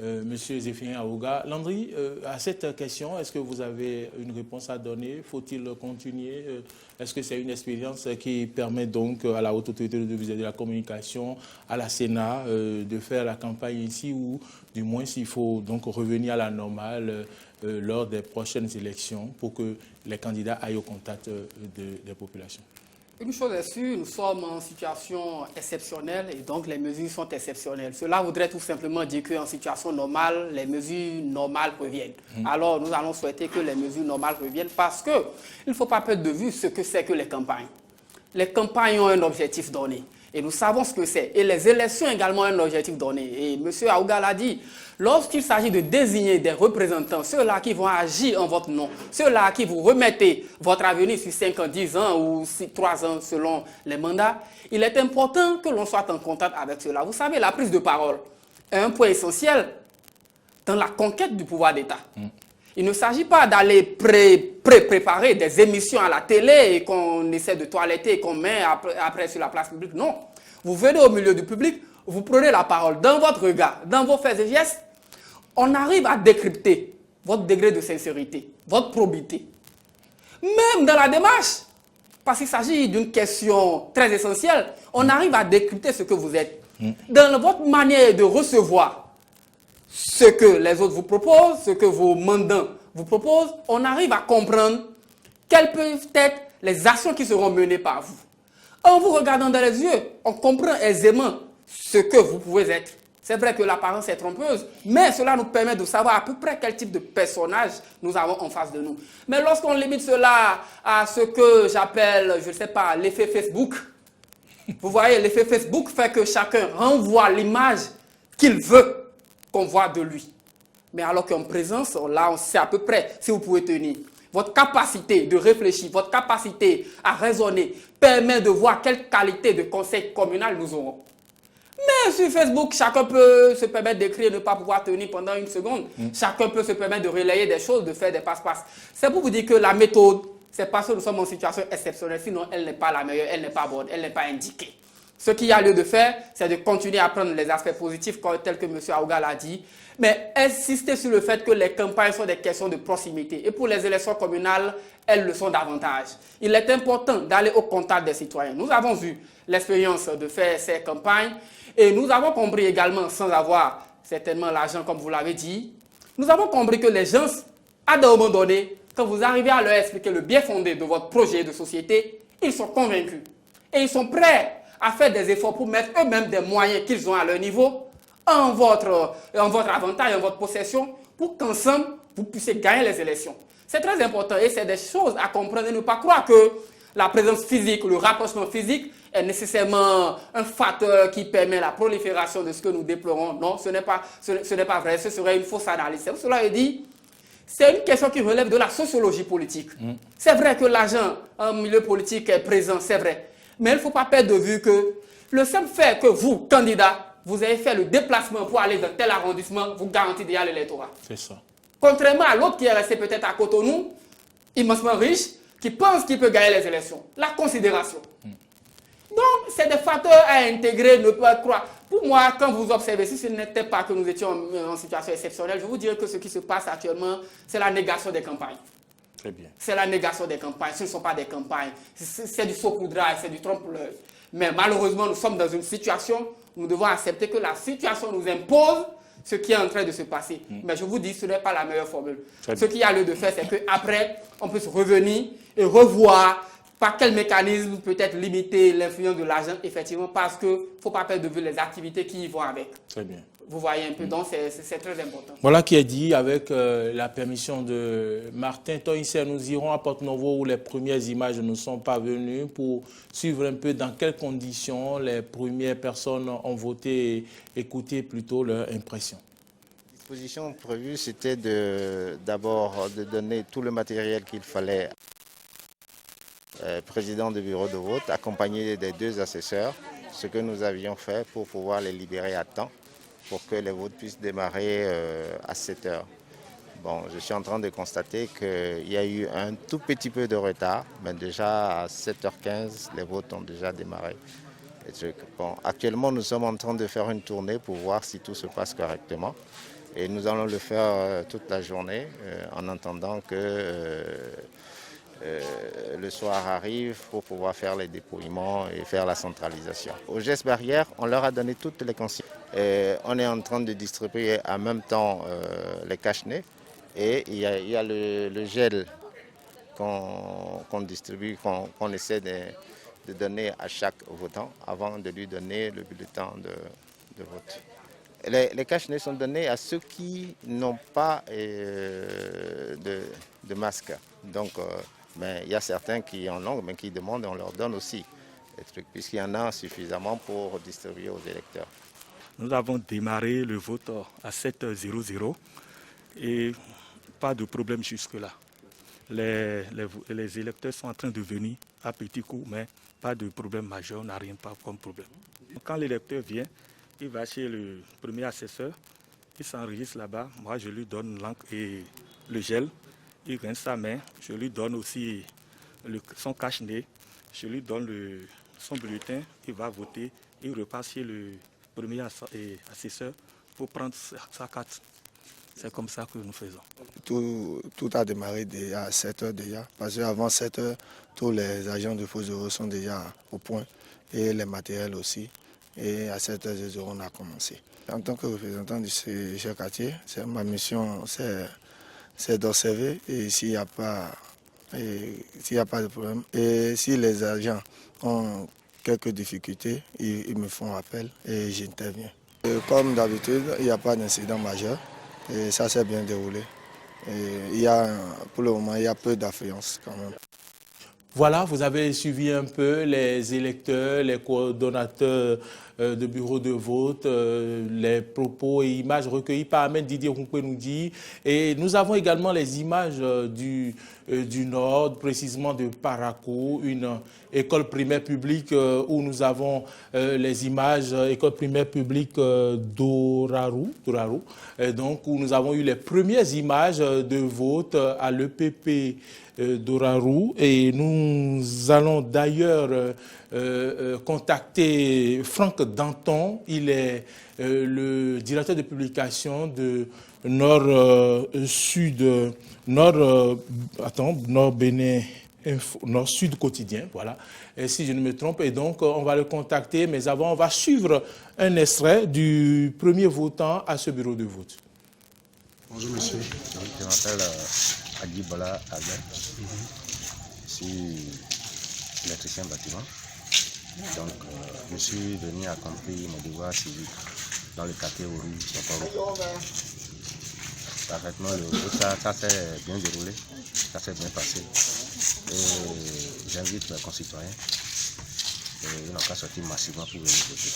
Monsieur Zéphirien Aouga, Landry, à cette question, est-ce que vous avez une réponse à donner? Faut-il continuer? Est-ce que c'est une expérience qui permet donc à la Haute Autorité de la Communication, à la Sénat, de faire la campagne ici, ou du moins s'il faut donc revenir à la normale lors des prochaines élections pour que les candidats aillent au contact des populations? Une chose est sûre, nous sommes en situation exceptionnelle et donc les mesures sont exceptionnelles. Cela voudrait tout simplement dire qu'en situation normale, les mesures normales reviennent. Alors nous allons souhaiter que les mesures normales reviennent parce qu'il ne faut pas perdre de vue ce que c'est que les campagnes. Les campagnes ont un objectif donné et nous savons ce que c'est. Et les élections également ont un objectif donné. Et M. Aouga l'a dit, lorsqu'il s'agit de désigner des représentants, ceux-là qui vont agir en votre nom, ceux-là à qui vous remettez votre avenir sur 5 ans, 10 ans ou 3 ans selon les mandats, il est important que l'on soit en contact avec ceux-là. Vous savez, la prise de parole est un point essentiel dans la conquête du pouvoir d'État. Il ne s'agit pas d'aller préparer des émissions à la télé et qu'on essaie de toiletter et qu'on met après sur la place publique. Non. Vous venez au milieu du public, vous prenez la parole dans votre regard, dans vos faits et gestes. On arrive à décrypter votre degré de sincérité, votre probité. Même dans la démarche, parce qu'il s'agit d'une question très essentielle, on arrive à décrypter ce que vous êtes. Dans votre manière de recevoir ce que les autres vous proposent, ce que vos mandants vous proposent, on arrive à comprendre quelles peuvent être les actions qui seront menées par vous. En vous regardant dans les yeux, on comprend aisément ce que vous pouvez être. C'est vrai que l'apparence est trompeuse, mais cela nous permet de savoir à peu près quel type de personnage nous avons en face de nous. Mais lorsqu'on limite cela à ce que j'appelle, je ne sais pas, l'effet Facebook, vous voyez, l'effet Facebook fait que chacun renvoie l'image qu'il veut qu'on voit de lui. Mais alors qu'en présence, là, on sait à peu près si vous pouvez tenir. Votre capacité de réfléchir, votre capacité à raisonner permet de voir quelle qualité de conseil communal nous aurons. Mais sur Facebook, chacun peut se permettre d'écrire et ne pas pouvoir tenir pendant une seconde. Chacun peut se permettre de relayer des choses, de faire des passe-passe. C'est pour vous dire que la méthode, c'est parce que nous sommes en situation exceptionnelle. Sinon, elle n'est pas la meilleure, elle n'est pas bonne, elle n'est pas indiquée. Ce qu'il y a lieu de faire, c'est de continuer à prendre les aspects positifs, tels que M. Aouga l'a dit, mais insister sur le fait que les campagnes sont des questions de proximité. Et pour les élections communales, elles le sont davantage. Il est important d'aller au contact des citoyens. Nous avons eu l'expérience de faire ces campagnes et nous avons compris également, sans avoir certainement l'argent comme vous l'avez dit, nous avons compris que les gens, à un moment donné, quand vous arrivez à leur expliquer le bien fondé de votre projet de société, ils sont convaincus. Et ils sont prêts à faire des efforts pour mettre eux-mêmes des moyens qu'ils ont à leur niveau en votre avantage, en votre possession, pour qu'ensemble, vous puissiez gagner les élections. C'est très important et c'est des choses à comprendre et ne pas croire que la présence physique, le rapprochement physique est nécessairement un facteur qui permet la prolifération de ce que nous déplorons. Non, ce n'est pas vrai, ce serait une fausse analyse. C'est pour cela que je dis, c'est une question qui relève de la sociologie politique. C'est vrai que l'argent en milieu politique est présent, c'est vrai. Mais il ne faut pas perdre de vue que le simple fait que vous, candidat, vous avez fait le déplacement pour aller dans tel arrondissement, vous garantit déjà l'électorat. C'est ça. Contrairement à l'autre qui est resté peut-être à Cotonou, immensement riche, qui pense qu'il peut gagner les élections. La considération. Donc, c'est des facteurs à intégrer, ne pas croire. Pour moi, quand vous observez, si ce n'était pas que nous étions en situation exceptionnelle, je vous dirais que ce qui se passe actuellement, c'est la négation des campagnes. Très bien. C'est la négation des campagnes. Ce ne sont pas des campagnes. C'est du saupoudrage, c'est du trompe-l'œil. Mais malheureusement, nous sommes dans une situation où nous devons accepter que la situation nous impose ce qui est en train de se passer. Mais je vous dis, ce n'est pas la meilleure formule. Ce qu'il y a lieu de faire, c'est qu'après, on peut se revenir et revoir par quel mécanisme peut-être limiter l'influence de l'argent, effectivement, parce qu'il ne faut pas perdre de vue les activités qui y vont avec. Très bien. Vous voyez un peu, donc c'est très important. Voilà qui est dit avec la permission de Martin Toïsser. Nous irons à Porto-Novo où les premières images ne sont pas venues pour suivre un peu dans quelles conditions les premières personnes ont voté et écouter plutôt leur impression. La disposition prévue, c'était d'abord de donner tout le matériel qu'il fallait président du bureau de vote, accompagné des 2 assesseurs, ce que nous avions fait pour pouvoir les libérer à temps, pour que les votes puissent démarrer à 7 heures. Bon, je suis en train de constater qu'il y a eu un tout petit peu de retard, mais déjà à 7h15, les votes ont déjà démarré. Bon, actuellement, nous sommes en train de faire une tournée pour voir si tout se passe correctement. Et nous allons le faire toute la journée, en attendant que le soir arrive pour pouvoir faire les dépouillements et faire la centralisation. Aux gestes barrières, on leur a donné toutes les consignes. On est en train de distribuer en même temps les cache-nez et il y a le gel qu'on distribue, qu'on essaie de donner à chaque votant avant de lui donner le bulletin de vote. Les cache-nez sont donnés à ceux qui n'ont pas de masque. Donc, mais il y a certains qui en ont, mais qui demandent, on leur donne aussi des trucs, puisqu'il y en a suffisamment pour distribuer aux électeurs. Nous avons démarré le vote à 7h00 et pas de problème jusque-là. Les électeurs sont en train de venir à petits coups, mais pas de problème majeur, on n'a rien pas comme problème. Quand l'électeur vient, il va chez le premier assesseur, il s'enregistre là-bas, moi je lui donne l'encre et le gel. Il rince sa main, je lui donne aussi son cache-nez, je lui donne son bulletin, il va voter, il repart chez le premier assesseur pour prendre sa carte. C'est comme ça que nous faisons. Tout a démarré déjà à 7 heures déjà, parce qu'avant 7 heures, tous les agents de Faux Euros sont déjà au point, et les matériels aussi. Et à 7 h on a commencé. En tant que représentant du quartier, ma mission, c'est d'observer et s'il n'y a pas de problème. Et si les agents ont quelques difficultés, ils me font appel et j'interviens. Comme d'habitude, il n'y a pas d'incident majeur et ça s'est bien déroulé. Et pour le moment, il y a peu d'affluence quand même. Voilà, vous avez suivi un peu les électeurs, les coordonnateurs de bureaux de vote, les propos et images recueillis par Ahmed Didier Rumpenoudi. Et nous avons également les images du Nord, précisément de Parakou, une école primaire publique où nous avons les images, école primaire publique d'Oraru, donc où nous avons eu les premières images de vote à l'EPP d'Oraru. Et nous allons d'ailleurs contacter Franck Danton. Il est le directeur de publication de Nord-Sud quotidien, voilà, et si je ne me trompe. Et donc, on va le contacter, mais avant, on va suivre un extrait du premier votant à ce bureau de vote. Bonjour, monsieur. Je m'appelle Adjibola Albert. Je suis électricien bâtiment. Donc, je suis venu accomplir mon devoir civique dans le quartier Oru, Sokoro. Parfaitement, ça s'est bien déroulé, ça s'est bien passé. Et j'invite mes concitoyens, ils n'ont qu'à sortir massivement pour venir voter.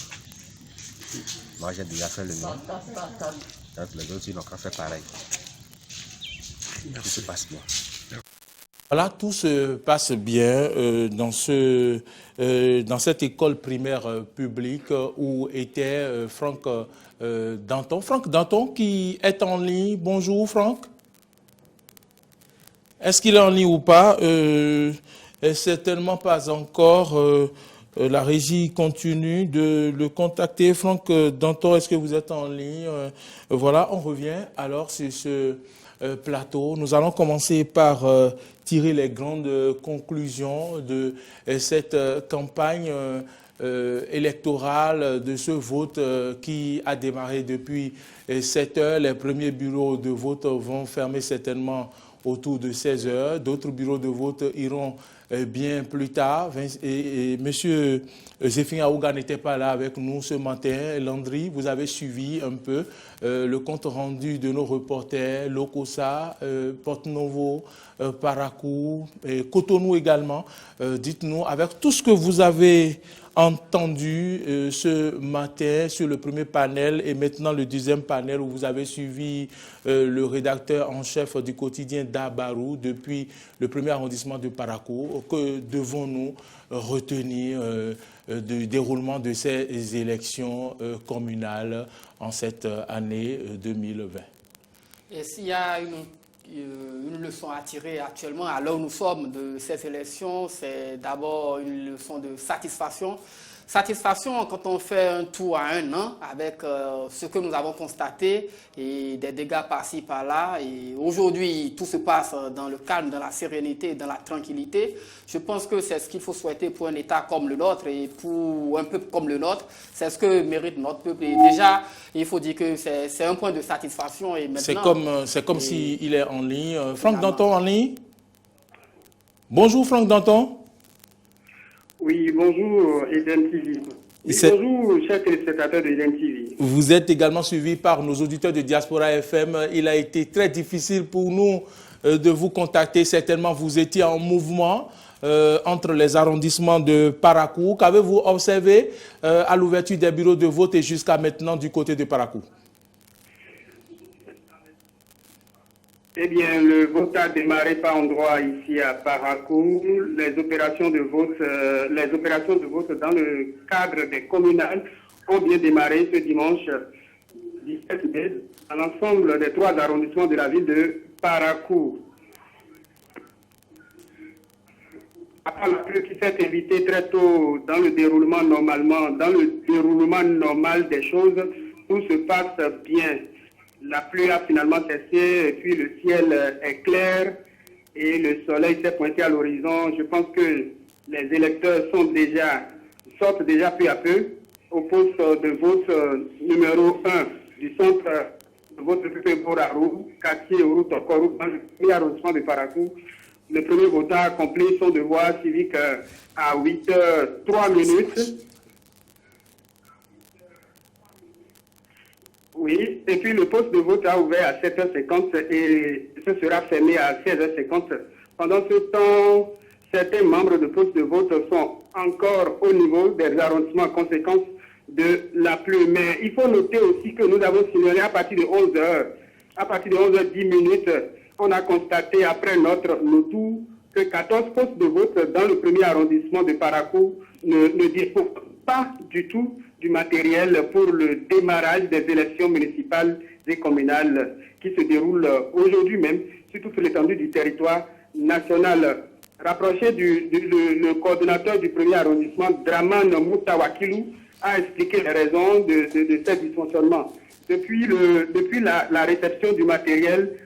Moi, j'ai déjà fait le mien, donc les autres, ils n'ont qu'à faire pareil. Tout se passe bien. Voilà, tout se passe bien dans cette école primaire publique où était Franck Danton. Franck Danton qui est en ligne. Bonjour Franck. Est-ce qu'il est en ligne ou pas? Certainement pas encore. La régie continue de le contacter. Franck Danton, est-ce que vous êtes en ligne? Voilà, on revient alors sur ce plateau. Nous allons commencer par tirer les grandes conclusions de cette campagne électorale de ce vote qui a démarré depuis 7 heures. Les premiers bureaux de vote vont fermer certainement autour de 16 heures. D'autres bureaux de vote iront bien plus tard. Et M. Zéphine Aouga n'était pas là avec nous ce matin. Landry, vous avez suivi un peu le compte rendu de nos reporters, Lokossa, Porte-Novo, Parakou, et Cotonou également. Dites-nous, avec tout ce que vous avez entendu ce matin sur le premier panel et maintenant le deuxième panel où vous avez suivi le rédacteur en chef du quotidien Dabarou depuis le premier arrondissement de Parakou, que devons-nous retenir du déroulement de ces élections communales en cette année 2020? Et s'il y a une leçon à tirer actuellement, à l'heure où nous sommes de ces élections, c'est d'abord une leçon de satisfaction. Satisfaction quand on fait un tour à un an avec ce que nous avons constaté et des dégâts par-ci, par-là. Et aujourd'hui, tout se passe dans le calme, dans la sérénité, dans la tranquillité. Je pense que c'est ce qu'il faut souhaiter pour un État comme le nôtre et pour un peuple comme le nôtre. C'est ce que mérite notre peuple. Et déjà, il faut dire que c'est un point de satisfaction. Et maintenant, c'est comme s'il est en ligne. Franck Danton en ligne. Bonjour Franck Danton. Oui, bonjour Eden TV. Oui, bonjour, chers téléspectateurs de Eden TV. Vous êtes également suivi par nos auditeurs de Diaspora FM. Il a été très difficile pour nous de vous contacter. Certainement, vous étiez en mouvement entre les arrondissements de Parakou. Qu'avez-vous observé à l'ouverture des bureaux de vote et jusqu'à maintenant du côté de Parakou? Eh bien, le vote a démarré par endroit ici à Parakou. Les opérations de vote dans le cadre des communales ont bien démarré ce dimanche 17 mai à l'ensemble des 3 arrondissements de la ville de Parakou. Après la pluie qui s'est évitée très tôt dans le déroulement normal des choses, tout se passe bien. La pluie a finalement cessé et puis le ciel est clair et le soleil s'est pointé à l'horizon. Je pense que les électeurs sortent déjà peu à peu au poste de vote numéro 1 du centre de vote de Borarou, quartier Ourou-Tokorou, dans le premier arrondissement de Parakou. Le premier votant a accompli son devoir civique à 8h03. Oui, et puis le poste de vote a ouvert à 7h50 et ce sera fermé à 16h50. Pendant ce temps, certains membres de poste de vote sont encore au niveau des arrondissements en conséquence de la pluie. Mais il faut noter aussi que nous avons signalé à partir de 11h. À partir de 11h10, on a constaté après notre tour que 14 postes de vote dans le premier arrondissement de Parakou ne disposent pas du tout du matériel pour le démarrage des élections municipales et communales qui se déroulent aujourd'hui même sur toute l'étendue du territoire national. Rapproché le coordonnateur du premier arrondissement, Draman Moutawakilou, a expliqué les raisons de ces dysfonctionnements. Depuis la réception du matériel,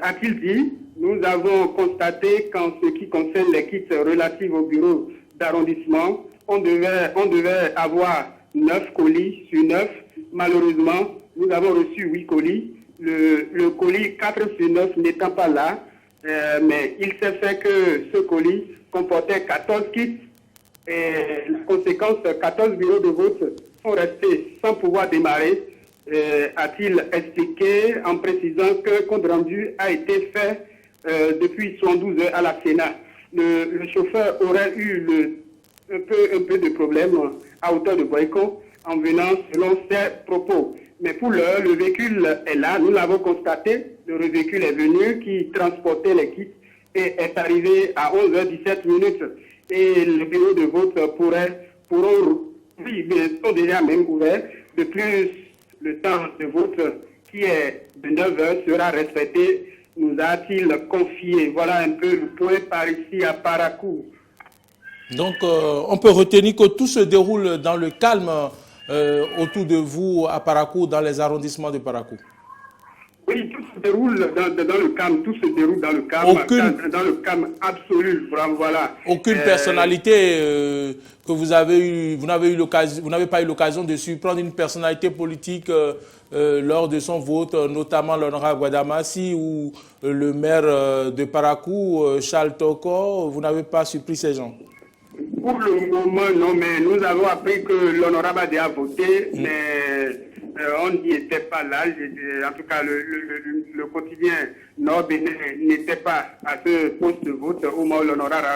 a-t-il dit, nous avons constaté qu'en ce qui concerne les kits relatifs au bureau d'arrondissement, on devait avoir 9 colis sur 9. Malheureusement, nous avons reçu 8 colis. Le colis 4 sur 9 n'étant pas là, mais il s'est fait que ce colis comportait 14 kits. Et la conséquence, 14 bureaux de vote sont restés sans pouvoir démarrer, a-t-il expliqué en précisant que le compte rendu a été fait depuis 72 heures à la Sénat. Le chauffeur aurait eu un peu de problème à hauteur de Boyko en venant selon ses propos. Mais pour l'heure, le véhicule est là, nous l'avons constaté, le véhicule est venu qui transportait les kits et est arrivé à 11h17. Et les bureaux de vote sont déjà même ouverts. De plus, le temps de vote qui est de 9h sera respecté, nous a-t-il confié. Voilà un peu le point par ici à Parakou. Donc, on peut retenir que tout se déroule dans le calme autour de vous à Parakou, dans les arrondissements de Parakou. Oui, tout se déroule dans le calme, tout se déroule dans le calme, dans le calme absolu, voilà. Aucune personnalité que vous avez eu, vous n'avez pas eu l'occasion de surprendre une personnalité politique lors de son vote, notamment l'honorable Guadamassi ou le maire de Parakou, Charles Toko, vous n'avez pas surpris ces gens? Pour le moment, non, mais nous avons appris que l'honorable a voté, mais on n'y était pas là. En tout cas, le quotidien Nord Bénin n'était pas à ce poste de vote au moment où l'honorable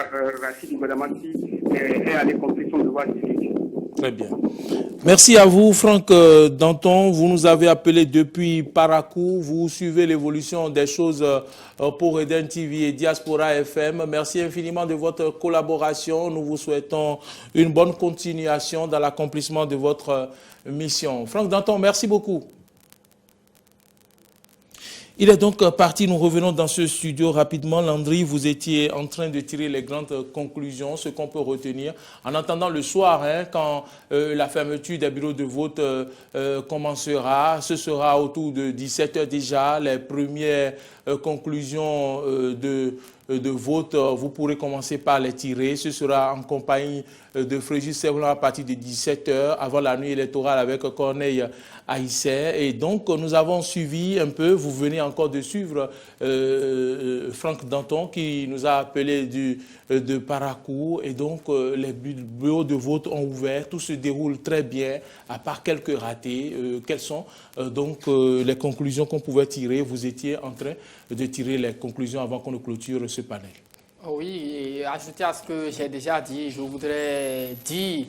Rachid Guadamassi est allé accomplir son devoir civique. Très bien. Merci à vous, Franck Danton. Vous nous avez appelé depuis Parakou. Vous suivez l'évolution des choses pour Eden TV et Diaspora FM. Merci infiniment de votre collaboration. Nous vous souhaitons une bonne continuation dans l'accomplissement de votre mission. Franck Danton, merci beaucoup. Il est donc parti, nous revenons dans ce studio rapidement. Landry, vous étiez en train de tirer les grandes conclusions, ce qu'on peut retenir. En attendant le soir, quand la fermeture des bureaux de vote commencera, ce sera autour de 17 h déjà, les premières conclusions de vote, vous pourrez commencer par les tirer. Ce sera en compagnie de Fréjus Servolan à partir de 17 h avant la nuit électorale avec Corneille Aïssé. Et donc, nous avons suivi un peu, vous venez encore de suivre Franck Danton qui nous a appelé de Parakou. Et donc, les bureaux de vote ont ouvert, tout se déroule très bien, à part quelques ratés. Quelles sont donc les conclusions qu'on pouvait tirer? Vous étiez en train de tirer les conclusions avant qu'on ne clôture ce panel. Oui, et ajouter à ce que j'ai déjà dit, je voudrais dire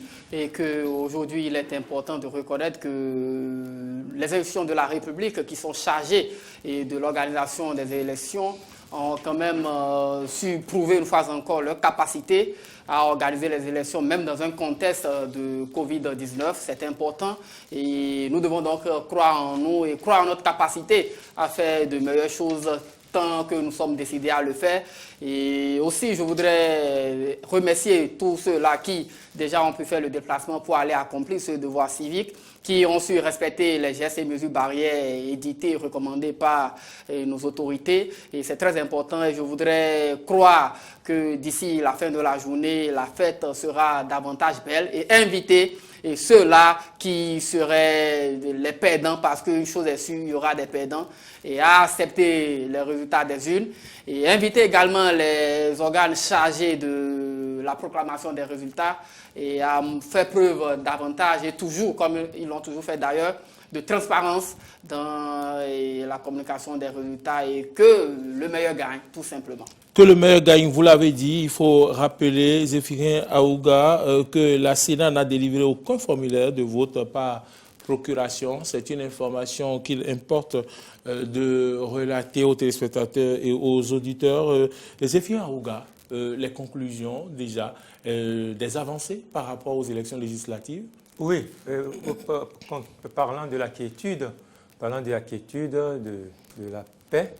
qu'aujourd'hui, il est important de reconnaître que les institutions de la République qui sont chargées de l'organisation des élections ont quand même su prouver une fois encore leur capacité à organiser les élections, même dans un contexte de Covid-19. C'est important et nous devons donc croire en nous et croire en notre capacité à faire de meilleures choses tant que nous sommes décidés à le faire. Et aussi, je voudrais remercier tous ceux-là qui déjà ont pu faire le déplacement pour aller accomplir ce devoir civique, qui ont su respecter les gestes et mesures barrières éditées et recommandées par nos autorités. Et c'est très important et je voudrais croire que d'ici la fin de la journée, la fête sera davantage belle et inviter et ceux-là qui seraient les perdants, parce qu'une chose est sûre, il y aura des perdants, et à accepter les résultats des urnes, et inviter également les organes chargés de la proclamation des résultats et à faire preuve davantage, et toujours, comme ils l'ont toujours fait d'ailleurs, de transparence dans la communication des résultats et que le meilleur gagne, tout simplement. Que le meilleur gagne, vous l'avez dit, il faut rappeler, Zéphirin Aouga, que la Sénat n'a délivré aucun formulaire de vote par procuration. C'est une information qu'il importe de relater aux téléspectateurs et aux auditeurs. Zéphirin Aouga, les conclusions déjà, des avancées par rapport aux élections législatives? Oui, parlant de la quiétude, de la paix,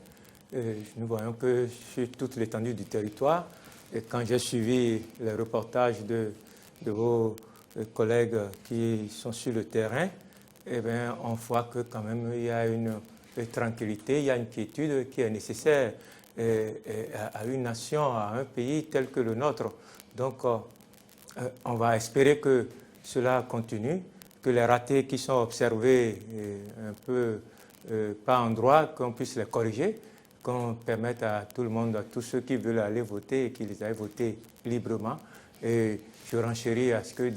nous voyons que sur toute l'étendue du territoire, et quand j'ai suivi les reportages de vos collègues qui sont sur le terrain, eh bien, on voit que quand même il y a une tranquillité, il y a une quiétude qui est nécessaire à une nation, à un pays tel que le nôtre. Donc, on va espérer que cela continue, que les ratés qui sont observés un peu pas en droit, qu'on puisse les corriger, qu'on permette à tout le monde, à tous ceux qui veulent aller voter et qui les aient votés librement. Et je renchéris à ce qu'a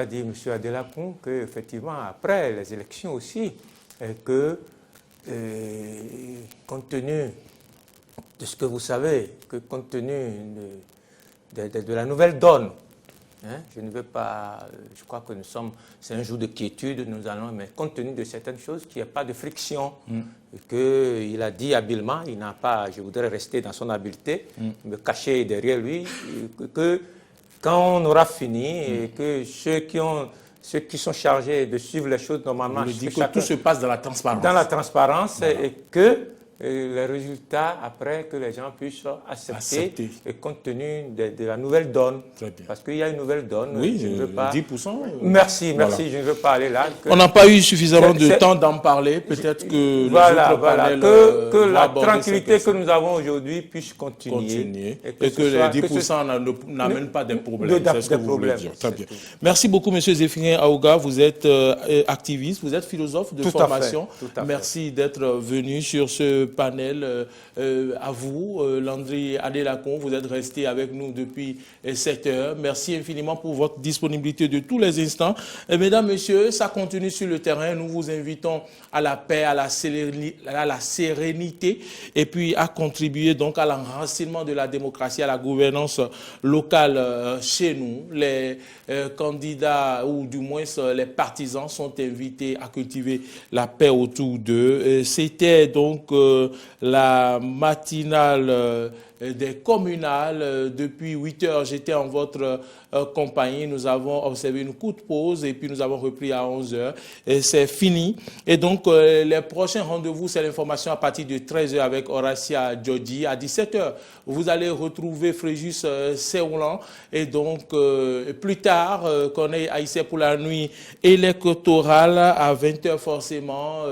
dit M. Adelakoun, qu'effectivement, après les élections aussi, que compte tenu de ce que vous savez, que compte tenu de la nouvelle donne, je ne veux pas, je crois que c'est un jour de quiétude, mais compte tenu de certaines choses, qu'il n'y a pas de friction, qu'il a dit habilement, il n'a pas, je voudrais rester dans son habileté, me cacher derrière lui, que quand on aura fini et que ceux qui sont chargés de suivre les choses normalement, vous dit que tout se passe dans la transparence. Dans la transparence, voilà. Et que les résultats après que les gens puissent accepter. Et compte tenu de la nouvelle donne. Parce qu'il y a une nouvelle donne. Oui, je ne veux pas... 10%. Merci, voilà. Je ne veux pas aller là. On n'a pas eu suffisamment de temps d'en parler. Peut-être que que la tranquillité que nous avons aujourd'hui puisse continuer. Et que les 10% n'amènent pas des problèmes. C'est ce que vous voulez dire. Très bien. Merci beaucoup, M. Zéphirin Aouga. Vous êtes activiste, vous êtes philosophe de formation. Merci d'être venu sur ce panel. À vous, Landry Adélakon, vous êtes resté avec nous depuis 7 heures. Merci infiniment pour votre disponibilité de tous les instants. Mesdames, Messieurs, ça continue sur le terrain. Nous vous invitons à la paix, à la sérénité et puis à contribuer donc à l'enracinement de la démocratie, à la gouvernance locale chez nous. Les candidats ou du moins les partisans sont invités à cultiver la paix autour d'eux. C'était donc la matinale des communales. Depuis 8 heures, j'étais en votre compagnie. Nous avons observé une courte pause et puis nous avons repris à 11 heures. C'est fini. Et donc, les prochains rendez-vous, c'est l'information à partir de 13 heures avec Horacia Djodji. À 17 heures, vous allez retrouver Fréjus Séoulan. Et donc, plus tard, qu'on est haïtien pour la nuit électorale, à 20 heures forcément,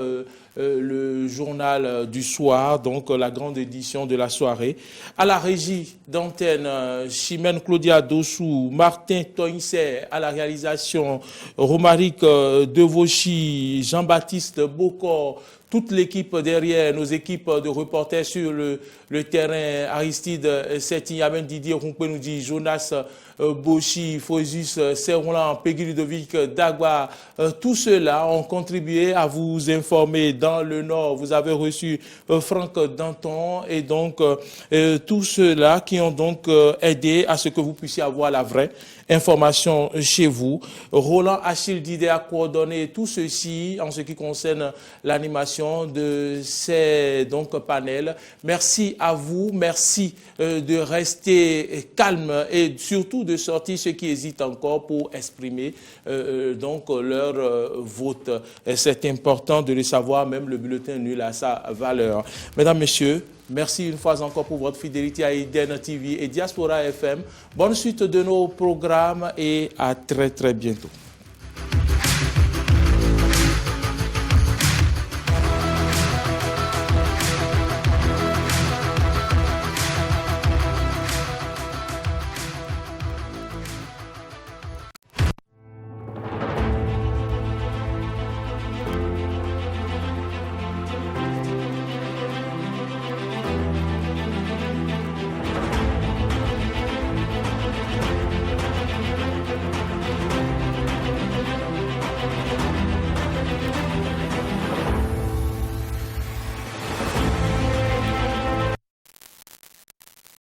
le journal du soir, donc la grande édition de la soirée. À la régie d'antenne, Chimène Claudia Dossou, Martin Toinse, à la réalisation, Romaric Devauchy, Jean-Baptiste Bocor, toute l'équipe derrière, nos équipes de reporters sur le terrain, Aristide Setignamen, Didier Rumpenoudi, Jonas Boshi, Fosus Seroulan, Peggy Ludovic Dagba, tous ceux-là ont contribué à vous informer. Dans le Nord, vous avez reçu Franck Danton et donc tous ceux-là qui ont donc aidé à ce que vous puissiez avoir la vraie information chez vous. Roland Achille Didé a coordonné tout ceci en ce qui concerne l'animation de ces donc panels. Merci à vous, merci de rester calme et surtout de sortir ceux qui hésitent encore pour exprimer donc leur vote. C'est important de le savoir, même le bulletin nul a sa valeur. Mesdames, Messieurs, merci une fois encore pour votre fidélité à Eden TV et Diaspora FM. Bonne suite de nos programmes et à très très bientôt.